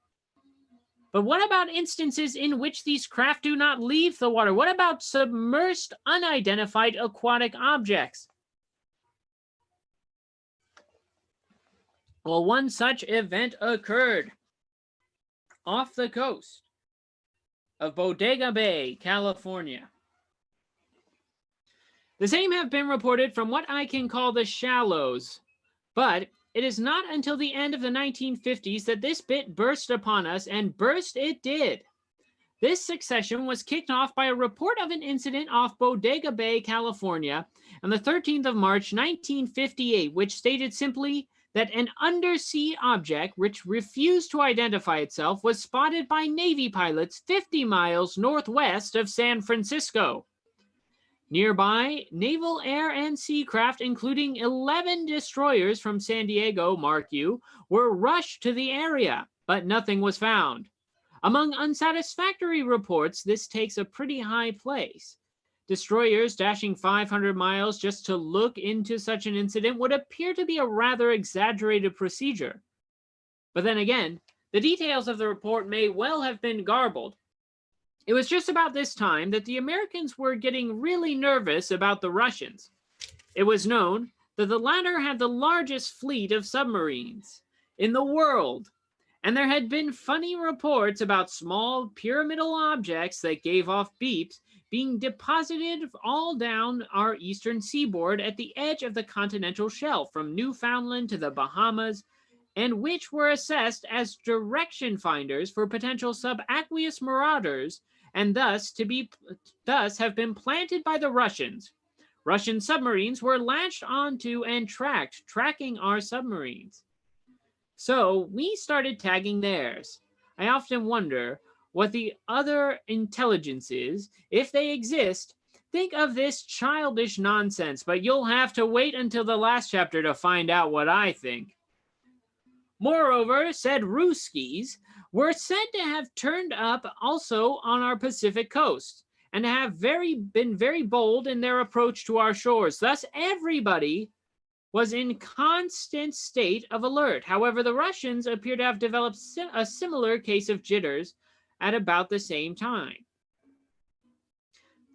But what about instances in which these craft do not leave the water? What about submersed, unidentified aquatic objects? Well, one such event occurred off the coast of Bodega Bay, California. The same have been reported from what I can call the shallows, but it is not until the end of the 1950s that this bit burst upon us, and burst it did. This succession was kicked off by a report of an incident off Bodega Bay, California, on the 13th of March, 1958, which stated simply that an undersea object which refused to identify itself was spotted by Navy pilots 50 miles northwest of San Francisco. Nearby, naval, air, and sea craft, including 11 destroyers from San Diego, mark you, were rushed to the area, but nothing was found. Among unsatisfactory reports, this takes a pretty high place. Destroyers dashing 500 miles just to look into such an incident would appear to be a rather exaggerated procedure. But then again, the details of the report may well have been garbled. It was just about this time that the Americans were getting really nervous about the Russians. It was known that the latter had the largest fleet of submarines in the world, and there had been funny reports about small pyramidal objects that gave off beeps being deposited all down our eastern seaboard at the edge of the continental shelf from Newfoundland to the Bahamas, and which were assessed as direction finders for potential subaqueous marauders, and thus have been planted by the Russians. Russian submarines were latched onto and tracking our submarines. So we started tagging theirs. I often wonder what the other intelligences, if they exist, think of this childish nonsense, but you'll have to wait until the last chapter to find out what I think. Moreover, said Ruskies were said to have turned up also on our Pacific coast, and to have been very bold in their approach to our shores. Thus, everybody was in constant state of alert. However, the Russians appear to have developed a similar case of jitters at about the same time.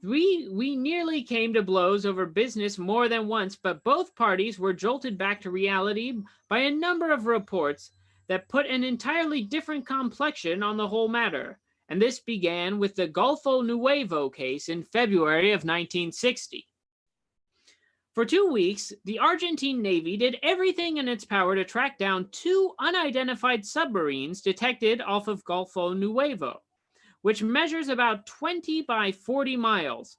We nearly came to blows over business more than once, but both parties were jolted back to reality by a number of reports that put an entirely different complexion on the whole matter. And this began with the Golfo Nuevo case in February of 1960. For 2 weeks, the Argentine Navy did everything in its power to track down 2 unidentified submarines detected off of Golfo Nuevo, which measures about 20 by 40 miles.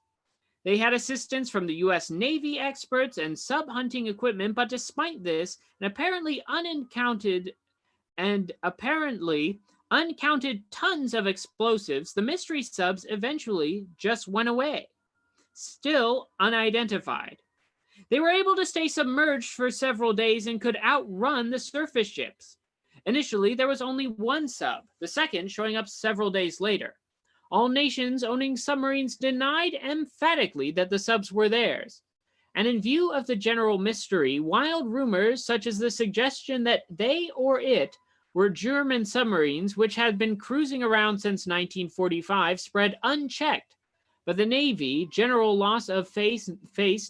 They had assistance from the U.S. Navy experts and sub-hunting equipment, but despite this, an apparently and apparently uncounted tons of explosives, the mystery subs eventually just went away, still unidentified. They were able to stay submerged for several days and could outrun the surface ships. Initially, there was only one sub, the second showing up several days later. All nations owning submarines denied emphatically that the subs were theirs. And in view of the general mystery, wild rumors such as the suggestion that they or it were German submarines which had been cruising around since 1945 spread unchecked. But the Navy, general loss of face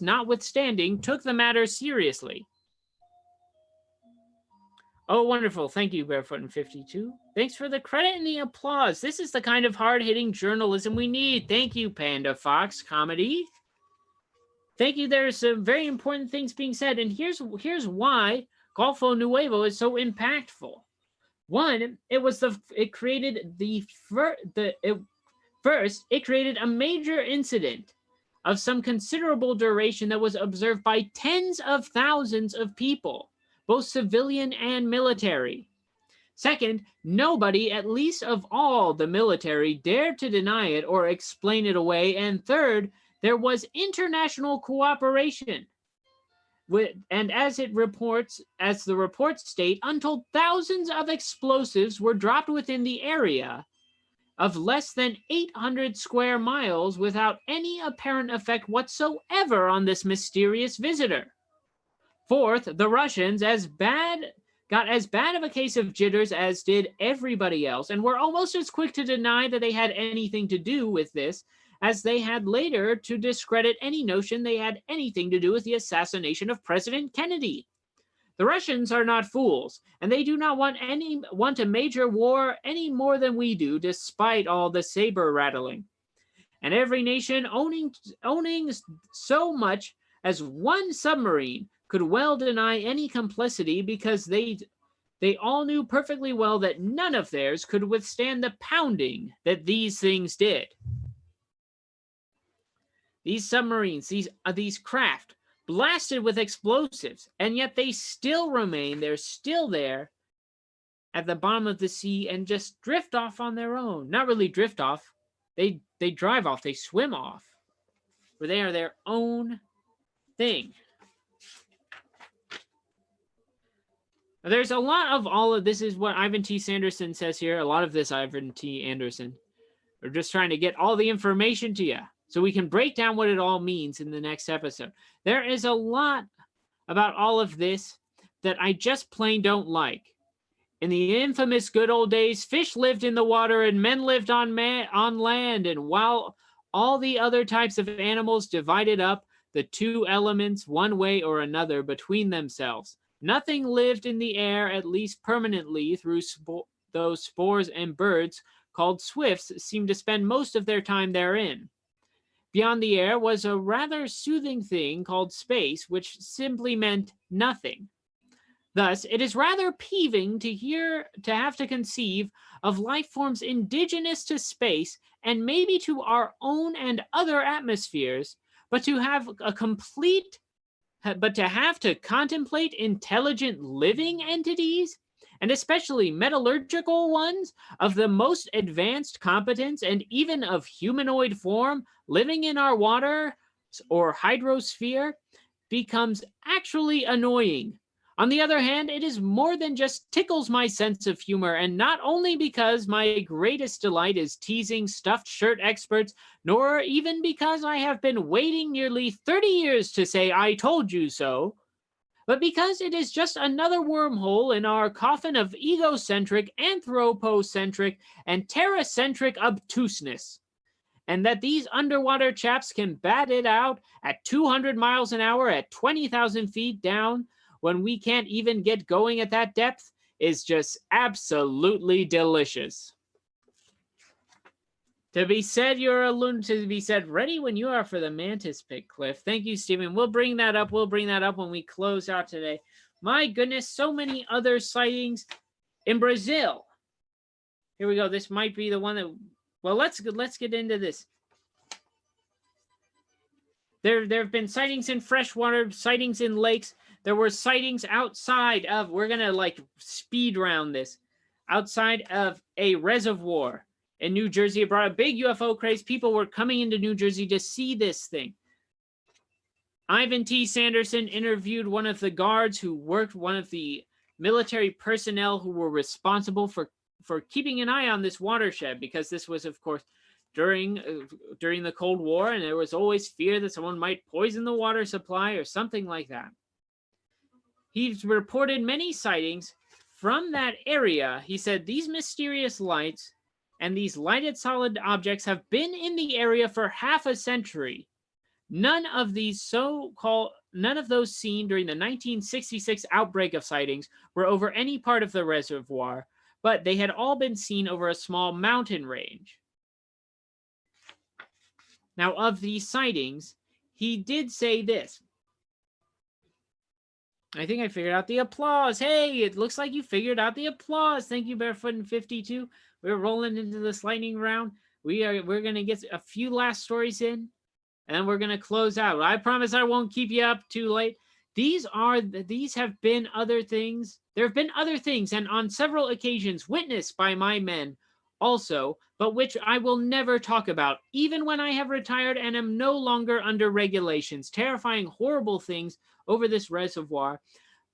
notwithstanding, took the matter seriously. Oh, wonderful. Thank you, Barefoot in 52. Thanks for the credit and the applause. This is the kind of hard-hitting journalism we need. Thank you, Panda Fox Comedy. Thank you. There's some very important things being said, and here's why Golfo Nuevo is so impactful. One, it created it created a major incident of some considerable duration that was observed by tens of thousands of people, both civilian and military. Second, nobody, at least of all the military, dared to deny it or explain it away. And third, there was international cooperation. And as the reports state, untold thousands of explosives were dropped within the area of less than 800 square miles without any apparent effect whatsoever on this mysterious visitor. Fourth, the Russians got as bad of a case of jitters as did everybody else, and were almost as quick to deny that they had anything to do with this as they had later to discredit any notion they had anything to do with the assassination of President Kennedy. The Russians are not fools, and they do not want a major war any more than we do, despite all the saber rattling. And every nation owning so much as one submarine could well deny any complicity, because they all knew perfectly well that none of theirs could withstand the pounding that these things did. These submarines, these craft, blasted with explosives, and yet they still remain, they're still there at the bottom of the sea and just drift off on their own. Not really drift off, they drive off, they swim off, where they are their own thing. There's a lot of all of this is what Ivan T. Sanderson says here. A lot of this Ivan T. Anderson. We're just trying to get all the information to you so we can break down what it all means in the next episode. There is a lot about all of this that I just plain don't like. In the infamous good old days, fish lived in the water and men lived on land, and while all the other types of animals divided up the two elements one way or another between themselves, nothing lived in the air, at least permanently, through those spores, and birds, called swifts, seemed to spend most of their time therein. Beyond the air was a rather soothing thing called space, which simply meant nothing. Thus, it is rather peeving to have to conceive of life forms indigenous to space and maybe to our own and other atmospheres, but to have to contemplate intelligent living entities, and especially metallurgical ones of the most advanced competence and even of humanoid form, living in our water or hydrosphere, becomes actually annoying. On the other hand, it is more than just tickles my sense of humor, and not only because my greatest delight is teasing stuffed shirt experts, nor even because I have been waiting nearly 30 years to say I told you so, but because it is just another wormhole in our coffin of egocentric, anthropocentric, and terracentric obtuseness. And that these underwater chaps can bat it out at 200 miles an hour at 20,000 feet down when we can't even get going at that depth is just absolutely delicious. To be said, you're a loon. To be said, ready when you are for the mantis pick, Cliff. Thank you, Stephen. We'll bring that up. We'll bring that up when we close out today. My goodness, so many other sightings in Brazil. Here we go. This might be the one that. Well, let's get into this. There have been sightings in freshwater, sightings in lakes. there were sightings outside of, we're going to like speed round this, outside of a reservoir in New Jersey. It brought a big UFO craze. People were coming into New Jersey to see this thing. Ivan T. Sanderson interviewed one of the guards who worked, one of the military personnel who were responsible for keeping an eye on this watershed, because this was, of course, during the Cold War, and there was always fear that someone might poison the water supply or something like that. He's reported many sightings from that area. He said these mysterious lights and these lighted solid objects have been in the area for half a century. None of those seen during the 1966 outbreak of sightings were over any part of the reservoir, but they had all been seen over a small mountain range. Now, of these sightings, he did say this. I think I figured out the applause. Hey, it looks like you figured out the applause. Thank you, Barefoot in 52. We're rolling into this lightning round. We're going to get a few last stories in, and then we're going to close out. I promise I won't keep you up too late. These have been other things. There have been other things, and on several occasions witnessed by my men also, but which I will never talk about, even when I have retired and am no longer under regulations. Terrifying, horrible things over this reservoir.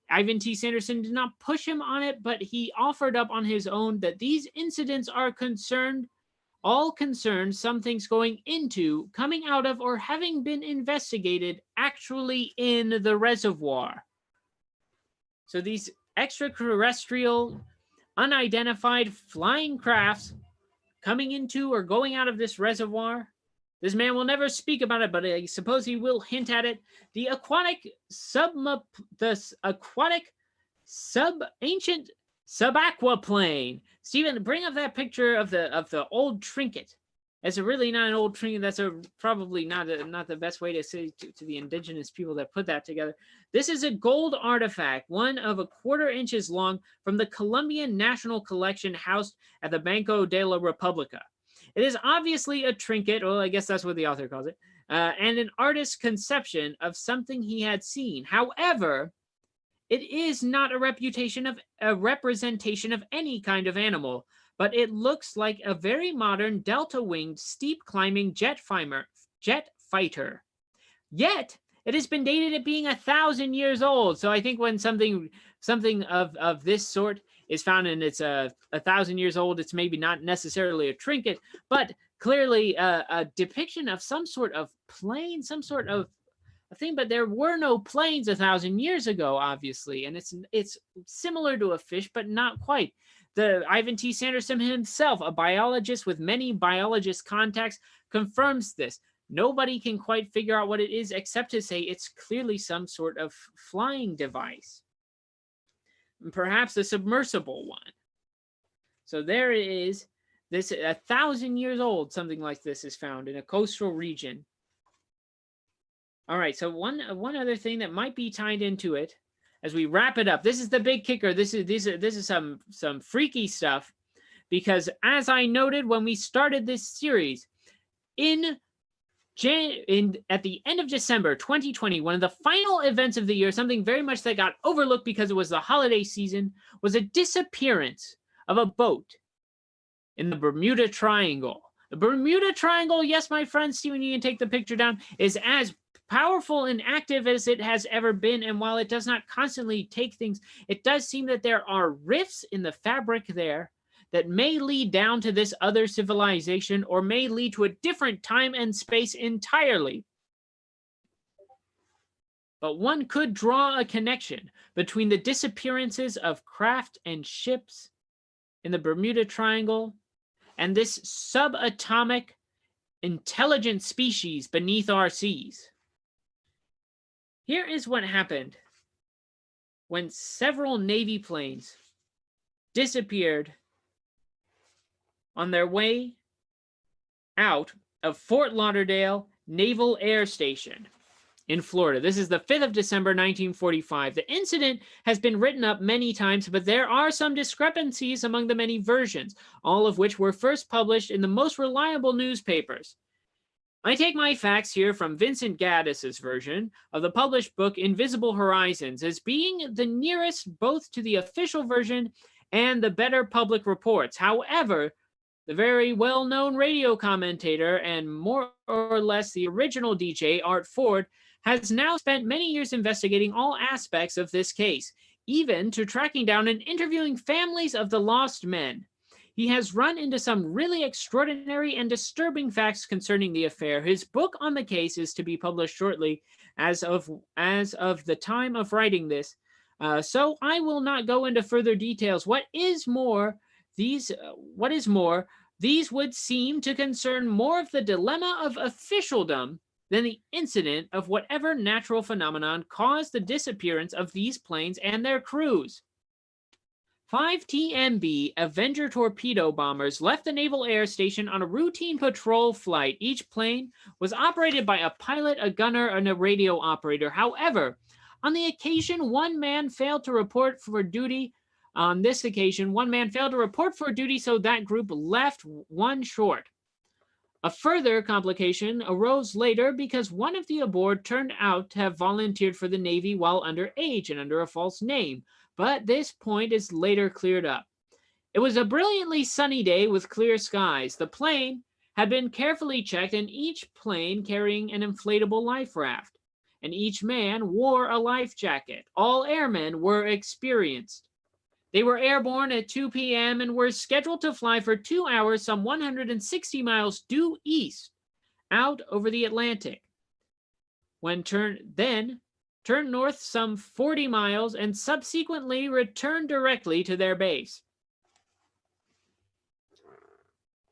Ivan T. Sanderson did not push him on it, but he offered up on his own that these incidents are all concerned some things going into, coming out of, or having been investigated actually in the reservoir. So these extraterrestrial, unidentified flying crafts coming into or going out of this reservoir. This man will never speak about it, but I suppose he will hint at it. The ancient subaqua plane. Stephen, bring up that picture of the old trinket. It's really not an old trinket. That's probably not the best way to say to the indigenous people that put that together. This is a gold artifact, 1¼ inches long, from the Colombian National Collection housed at the Banco de la República. It is obviously a trinket, well, I guess that's what the author calls it, and an artist's conception of something he had seen. However, it is not a representation of any kind of animal, but it looks like a very modern delta-winged, steep-climbing jet fighter. Yet, it has been dated at being 1,000 years old. So I think when something of this sort is found and it's 1,000 years old, it's maybe not necessarily a trinket, but clearly a depiction of some sort of plane, some sort of a thing. But there were no planes 1,000 years ago, obviously, and it's similar to a fish, but not quite. The Ivan T. Sanderson himself, a biologist with many biologist contacts, confirms this. Nobody can quite figure out what it is except to say it's clearly some sort of flying device. Perhaps a submersible one. So there it is. This 1,000 years old, something like this is found in a coastal region. All right, so one other thing that might be tied into it as we wrap it up. This is the big kicker. This is some freaky stuff, because as I noted when we started this series, at the end of December 2020, one of the final events of the year, something very much that got overlooked because it was the holiday season, was a disappearance of a boat in the Bermuda Triangle. The Bermuda Triangle, yes, my friend Steven, you can take the picture down, is as powerful and active as it has ever been, and while it does not constantly take things, it does seem that there are rifts in the fabric there that may lead down to this other civilization, or may lead to a different time and space entirely. But one could draw a connection between the disappearances of craft and ships in the Bermuda Triangle and this subatomic intelligent species beneath our seas. Here is what happened when several Navy planes disappeared on their way out of Fort Lauderdale Naval Air Station in Florida. This is the 5th of December, 1945. The incident has been written up many times, but there are some discrepancies among the many versions, all of which were first published in the most reliable newspapers. I take my facts here from Vincent Gaddis's version of the published book Invisible Horizons as being the nearest both to the official version and the better public reports. However, the very well-known radio commentator and more or less the original DJ, Art Ford, has now spent many years investigating all aspects of this case, even to tracking down and interviewing families of the lost men. He has run into some really extraordinary and disturbing facts concerning the affair. His book on the case is to be published shortly as of the time of writing this. So I will not go into further details. What is more, these would seem to concern more of the dilemma of officialdom than the incident of whatever natural phenomenon caused the disappearance of these planes and their crews. 5 TMB Avenger torpedo bombers left the Naval Air Station on a routine patrol flight. Each plane was operated by a pilot, a gunner, and a radio operator. However, on the occasion, one man failed to report for duty. On this occasion, one man failed to report for duty, so that group left one short. A further complication arose later because one of the aboard turned out to have volunteered for the Navy while underage and under a false name, but this point is later cleared up. It was a brilliantly sunny day with clear skies. The plane had been carefully checked, and each plane carrying an inflatable life raft, and each man wore a life jacket. All airmen were experienced. They were airborne at 2 p.m. and were scheduled to fly for 2 hours some 160 miles due east out over the Atlantic. Then turn north some 40 miles and subsequently return directly to their base.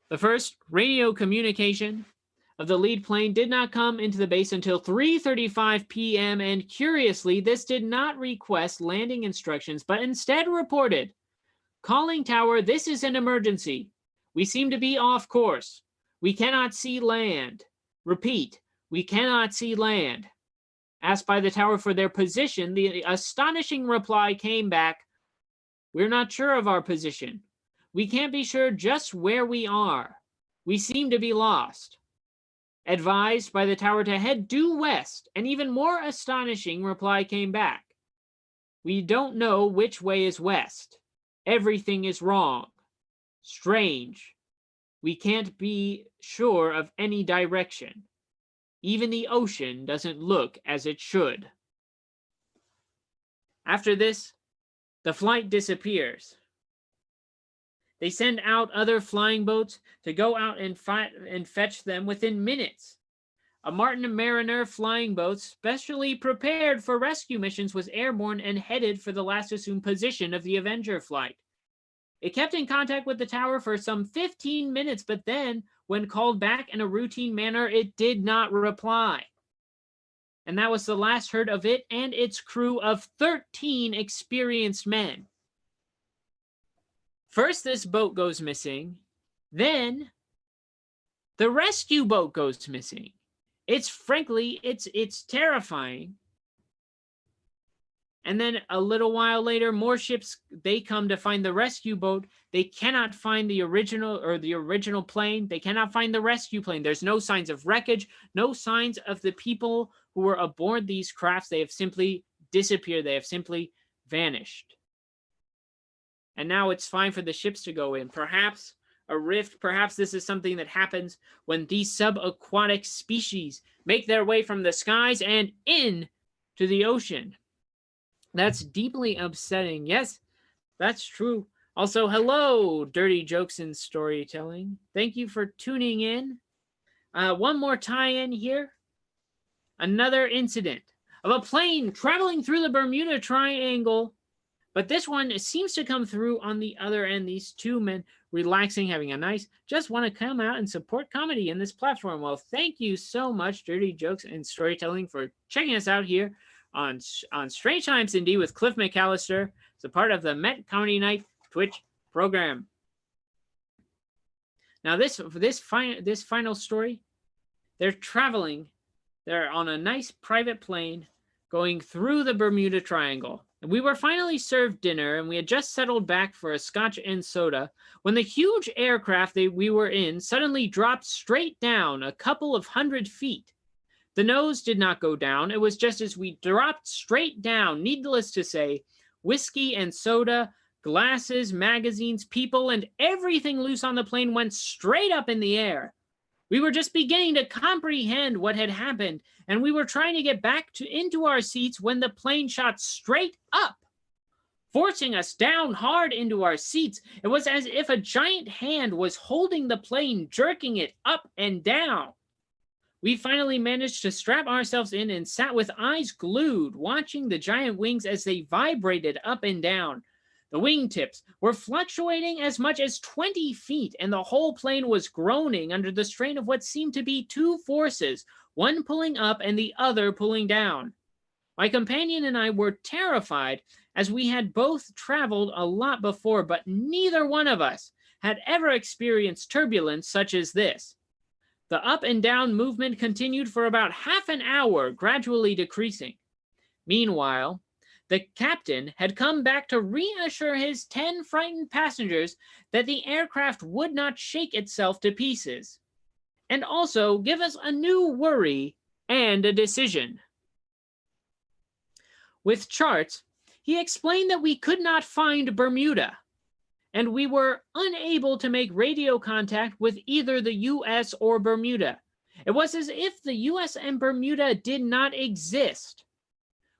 The first radio communication of the lead plane did not come into the base until 3:35 p.m. and curiously, this did not request landing instructions, but instead reported, "Calling tower, this is an emergency. We seem to be off course. We cannot see land. Repeat, we cannot see land." Asked by the tower for their position, the astonishing reply came back, "We're not sure of our position. We can't be sure just where we are. We seem to be lost." Advised by the tower to head due west, an even more astonishing reply came back. "We don't know which way is west. Everything is wrong. Strange. We can't be sure of any direction. Even the ocean doesn't look as it should." After this, the flight disappears. They send out other flying boats to go out and fetch them within minutes. A Martin Mariner flying boat, specially prepared for rescue missions, was airborne and headed for the last assumed position of the Avenger flight. It kept in contact with the tower for some 15 minutes, but then, when called back in a routine manner, it did not reply. And that was the last heard of it and its crew of 13 experienced men. First, this boat goes missing. Then, the rescue boat goes missing. It's terrifying. And then a little while later, more ships, they come to find the rescue boat. They cannot find the original plane. They cannot find the rescue plane. There's no signs of wreckage, no signs of the people who were aboard these crafts. They have simply disappeared. They have simply vanished. And now it's fine for the ships to go in. Perhaps a rift, perhaps this is something that happens when these subaquatic species make their way from the skies and in to the ocean. That's deeply upsetting. Yes, that's true. Also, hello, Dirty Jokes and Storytelling. Thank you for tuning in. One more tie-in here. Another incident of a plane traveling through the Bermuda Triangle. But this one seems to come through on the other end. These two men relaxing, having a nice, just want to come out and support comedy in this platform. Well, thank you so much, Dirty Jokes and Storytelling, for checking us out here on Strange Times Indeed with Cliff McCallister. It's a part of the Met Comedy Night Twitch program. Now, this final story, they're traveling. They're on a nice private plane going through the Bermuda Triangle. We were finally served dinner, and we had just settled back for a scotch and soda when the huge aircraft that we were in suddenly dropped straight down a couple of 100 feet. The nose did not go down. It was just as we dropped straight down, needless to say, whiskey and soda, glasses, magazines, people, and everything loose on the plane went straight up in the air. We were just beginning to comprehend what had happened, and we were trying to get back into our seats when the plane shot straight up, forcing us down hard into our seats. It was as if a giant hand was holding the plane, jerking it up and down. We finally managed to strap ourselves in and sat with eyes glued, watching the giant wings as they vibrated up and down. The wingtips were fluctuating as much as 20 feet, and the whole plane was groaning under the strain of what seemed to be two forces, one pulling up and the other pulling down. My companion and I were terrified, as we had both traveled a lot before, but neither one of us had ever experienced turbulence such as this. The up and down movement continued for about half an hour, gradually decreasing. Meanwhile, the captain had come back to reassure his 10 frightened passengers that the aircraft would not shake itself to pieces, and also give us a new worry and a decision. With charts, he explained that we could not find Bermuda, and we were unable to make radio contact with either the U.S. or Bermuda. It was as if the U.S. and Bermuda did not exist.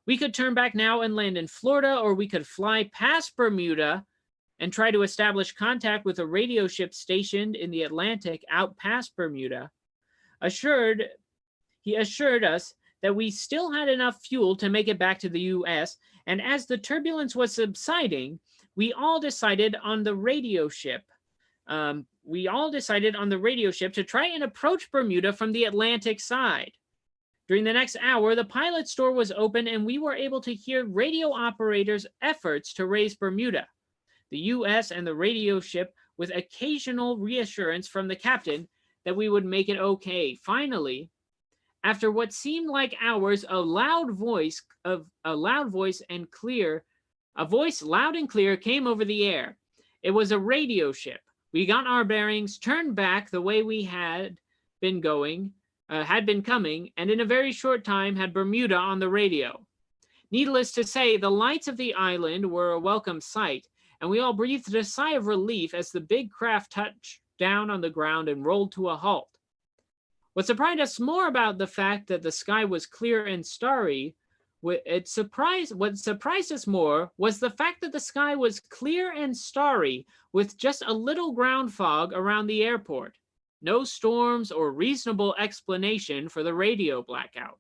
We could turn back now and land in Florida, or we could fly past Bermuda and try to establish contact with a radio ship stationed in the Atlantic out past Bermuda. He assured us that we still had enough fuel to make it back to the U.S., and as the turbulence was subsiding, we all decided on the radio ship. To try and approach Bermuda from the Atlantic side. During the next hour, the pilot's door was open, and we were able to hear radio operators' efforts to raise Bermuda, the U.S. and the radio ship, with occasional reassurance from the captain that we would make it okay. Finally, after what seemed like hours, a voice loud and clear came over the air. It was a radio ship. We got our bearings, turned back the way we had been coming, and in a very short time had Bermuda on the radio. Needless to say, the lights of the island were a welcome sight, and we all breathed a sigh of relief as the big craft touched down on the ground and rolled to a halt. What surprised us more about the fact that the sky was clear and starry, what surprised us more was the fact that the sky was clear and starry with just a little ground fog around the airport. No storms or reasonable explanation for the radio blackout.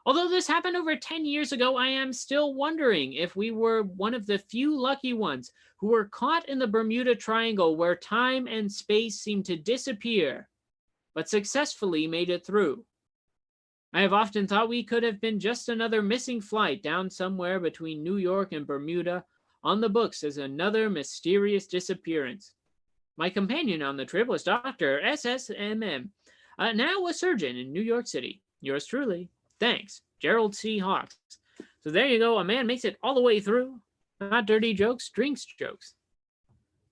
Although this happened over 10 years ago, I am still wondering if we were one of the few lucky ones who were caught in the Bermuda Triangle where time and space seemed to disappear, but successfully made it through. I have often thought we could have been just another missing flight down somewhere between New York and Bermuda, on the books as another mysterious disappearance. My companion on the trip was Dr. SSMM, now a surgeon in New York City. Yours truly. Thanks, Gerald C. Hawks. So there you go. A man makes it all the way through. Not dirty jokes, drinks jokes.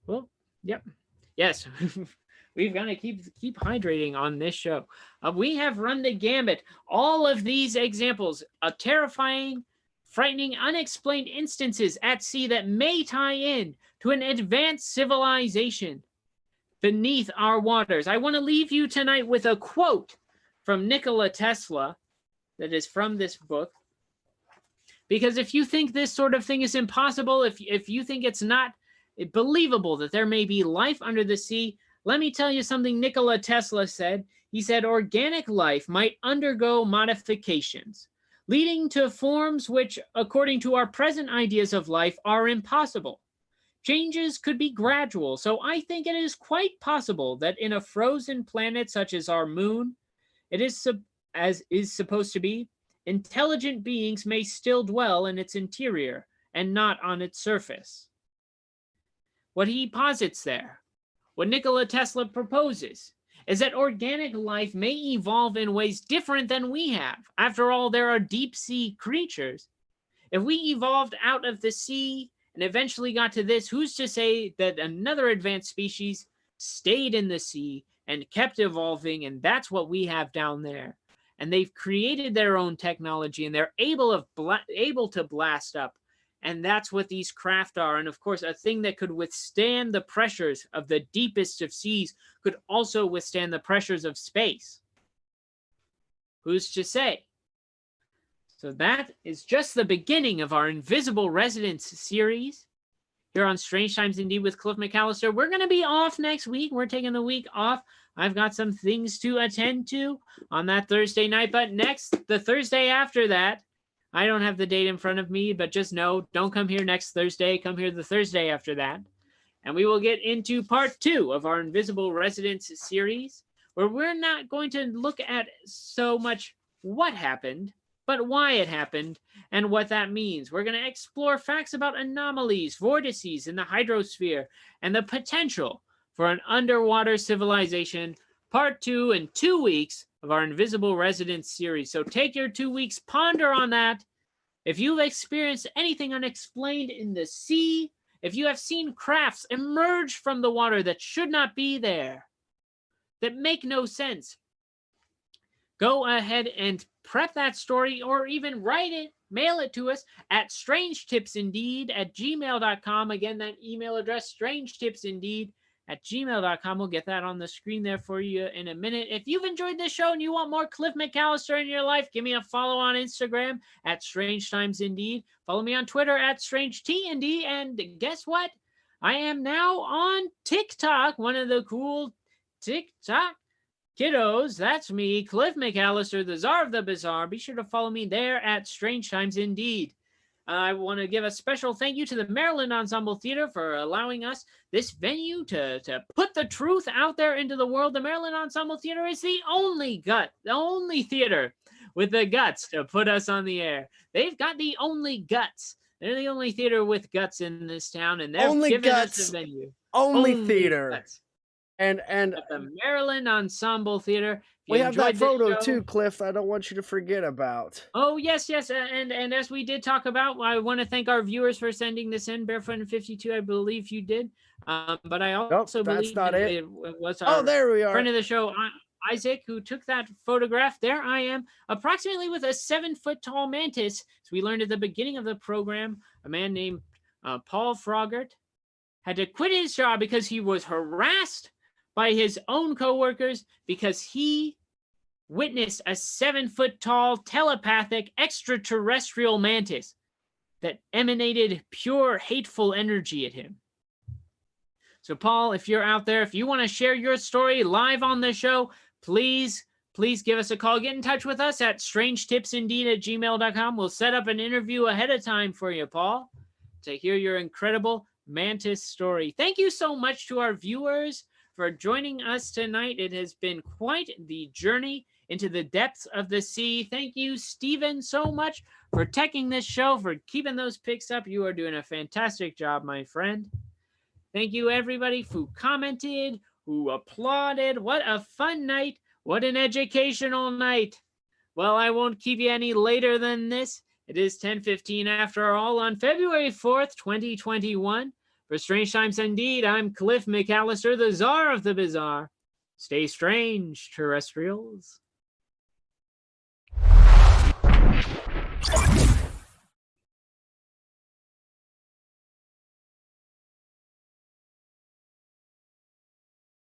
Well, yep. Yes. We've got to keep hydrating on this show. We have run the gambit. All of these examples of terrifying, frightening, unexplained instances at sea that may tie in to an advanced civilization beneath our waters. I want to leave you tonight with a quote from Nikola Tesla that is from this book. Because if you think this sort of thing is impossible, if you think it's not believable that there may be life under the sea, let me tell you something Nikola Tesla said. He said organic life might undergo modifications, leading to forms which, according to our present ideas of life, are impossible. Changes could be gradual, so I think it is quite possible that in a frozen planet such as our moon, as is supposed to be, intelligent beings may still dwell in its interior and not on its surface. What he posits there, what Nikola Tesla proposes, is that organic life may evolve in ways different than we have. After all, there are deep-sea creatures. If we evolved out of the sea and eventually got to this, who's to say that another advanced species stayed in the sea and kept evolving, and that's what we have down there. And they've created their own technology, and they're able to blast up. And that's what these craft are. And of course, a thing that could withstand the pressures of the deepest of seas could also withstand the pressures of space. Who's to say? So that is just the beginning of our Invisible Residence series here on Strange Times Indeed with Cliff McCallister. We're going to be off next week. We're taking the week off. I've got some things to attend to on that Thursday night. But the Thursday after that, I don't have the date in front of me, but just know, don't come here next Thursday. Come here the Thursday after that. And we will get into part 2 of our Invisible Residence series, where we're not going to look at so much what happened, but why it happened and what that means. We're going to explore facts about anomalies, vortices in the hydrosphere, and the potential for an underwater civilization. Part 2 in 2 weeks of our Invisible Residence series. So take your 2 weeks, ponder on that. If you've experienced anything unexplained in the sea, if you have seen crafts emerge from the water that should not be there, that make no sense, go ahead and prep that story, or even write it, mail it to us at strangetipsindeed@gmail.com. Again, that email address, strangetipsindeed@gmail.com. We'll get that on the screen there for you in a minute. If you've enjoyed this show and you want more Cliff McCallister in your life, give me a follow on Instagram at Strange Times Indeed. Follow me on Twitter at StrangeTND. And guess what? I am now on TikTok, one of the cool TikTok kiddos. That's me, Cliff McCallister, the Czar of the Bizarre. Be sure to follow me there at Strange Times Indeed. I want to give a special thank you to the Maryland Ensemble Theater for allowing us this venue to put the truth out there into the world. The Maryland Ensemble Theater is the only theater with the guts to put us on the air. They've got the only guts. They're the only theater with guts in this town, and they're giving us the venue. Only theater. Guts. And At the Maryland Ensemble Theater. We have that photo too, Cliff. I don't want you to forget about. Oh, yes. And as we did talk about, I want to thank our viewers for sending this in. Barefoot52, I believe you did. But I also believe it was our there we are. Friend of the show, Isaac, who took that photograph. There I am, approximately with a 7-foot-tall mantis. As we learned at the beginning of the program, a man named Paul Frogert had to quit his job because he was harassed by his own coworkers because he witnessed a 7-foot-tall telepathic extraterrestrial mantis that emanated pure hateful energy at him. So Paul, if you're out there, if you want to share your story live on the show, please give us a call. Get in touch with us at strangetipsindeed@gmail.com. We'll set up an interview ahead of time for you, Paul, to hear your incredible mantis story. Thank you so much to our viewers for joining us tonight. It has been quite the journey into the depths of the sea. Thank you, Steven, so much for teching this show, for keeping those picks up. You are doing a fantastic job, my friend. Thank you, everybody who commented, who applauded. What a fun night. What an educational night. Well, I won't keep you any later than this. It is 10:15 after all on February 4th, 2021. For Strange Times Indeed, I'm Cliff McCallister, the Czar of the Bizarre. Stay strange, terrestrials.